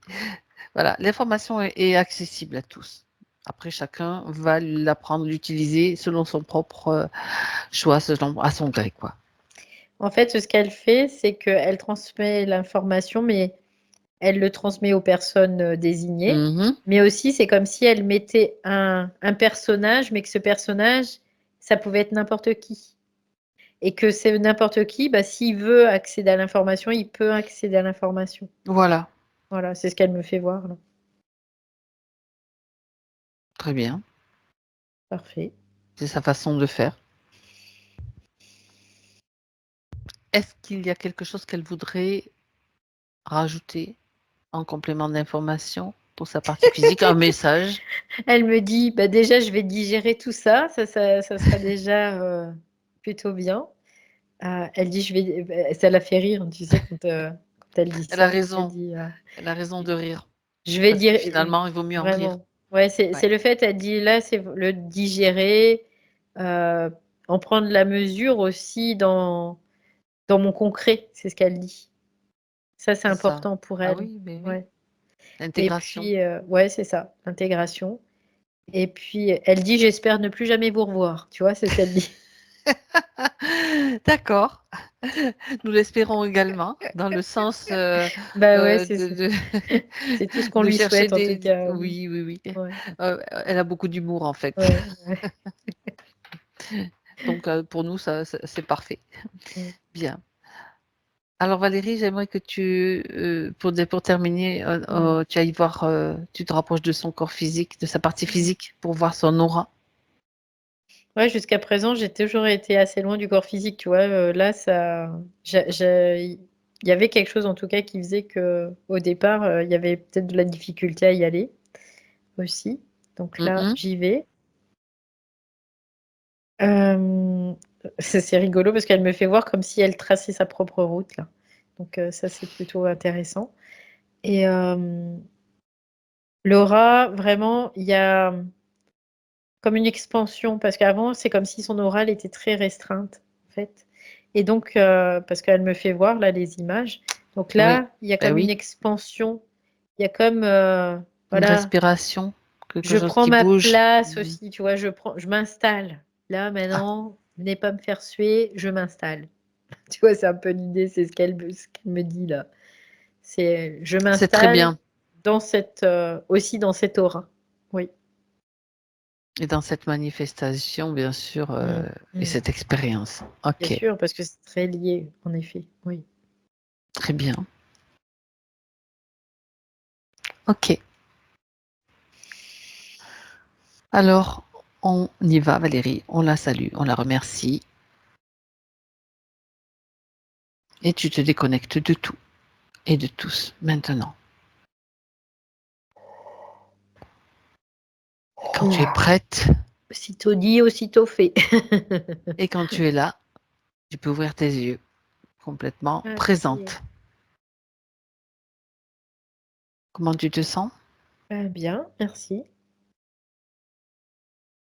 Voilà, l'information est accessible à tous. Après, chacun va l'apprendre, l'utiliser selon son propre choix, à son gré, quoi. En fait, ce qu'elle fait, c'est qu'elle transmet l'information, mais elle le transmet aux personnes désignées. Mhm. Mais aussi, c'est comme si elle mettait un personnage, mais que ce personnage, ça pouvait être n'importe qui. Et que c'est n'importe qui, bah, s'il veut accéder à l'information, il peut accéder à l'information. Voilà, Voilà, c'est ce qu'elle me fait voir, là. très bien. Parfait. C'est sa façon de faire. Est-ce qu'il y a quelque chose qu'elle voudrait rajouter en complément d'information pour sa partie physique? Un message? Elle me dit, bah déjà, je vais digérer tout ça, ça sera déjà plutôt bien. Elle dit, je vais, ça la fait rire, tu sais, quand elle dit Elle a ça. Elle raison. dit, Elle a raison de rire. je vais Parce que dire, finalement, il vaut mieux en rire. vraiment. Ouais, Ouais, c'est le fait, elle dit, là, c'est le digérer, euh, en prendre la mesure aussi dans mon concret, c'est ce qu'elle dit. Ça, c'est c'est ça. important pour Ah elle. oui, mais oui. Ouais. Et L'intégration. puis, ouais, c'est ça, l'intégration. Et puis, elle dit, j'espère ne plus jamais vous revoir. Tu vois, c'est ce qu'elle dit. D'accord. Nous l'espérons également, dans le sens Bah ouais, de c'est tout ce qu'on de lui chercher souhaite, en tout des. cas. Oui, oui, oui. Ouais, Elle a beaucoup d'humour, en fait. ouais, ouais. Donc, pour nous, c'est parfait. Mm. Bien. Alors Valérie, j'aimerais que pour terminer, Mm. tu ailles voir, tu te rapproches de son corps physique, de sa partie Mm. physique, pour voir son aura. Ouais, jusqu'à présent, j'ai toujours été assez loin du corps physique, tu vois. Là, il y avait quelque chose en tout cas qui faisait que, au départ, il y avait peut-être de la difficulté à y aller aussi. Donc là, Mhm. j'y vais. Euh, c'est rigolo parce qu'elle me fait voir comme si elle traçait sa propre route là. Donc ça, c'est plutôt intéressant. Et l'aura, vraiment, il y a comme une expansion parce qu'avant, c'est comme si son aura elle était très restreinte en fait. Et donc, parce qu'elle me fait voir là les images. Donc Oui, là, il y a ben comme une oui, expansion. Il y a comme, une voilà, respiration, quelque je chose prends qui ma bouge. place Mhm. aussi, tu vois, je m'installe. Là, Ah, maintenant, venez pas me faire suer, je m'installe. Tu vois, c'est un peu l'idée, c'est ce qu'elle me dit là. C'est je c'est très m'installe bien. dans cette, aussi dans cette aura. Oui. Et dans cette manifestation, bien sûr, Mm, et mm. cette expérience. Bien Ok, sûr, parce que c'est très lié, en effet. Oui. très bien. Ok. Alors, on y va, Valérie. On la salue, on la remercie. Et tu te déconnectes de tout et de tous maintenant. Quand tu es prête Aussitôt dit, aussitôt fait. et quand tu es là, tu peux ouvrir tes yeux, complètement Ah, ça y est. présente. Comment tu te sens? Bien, merci.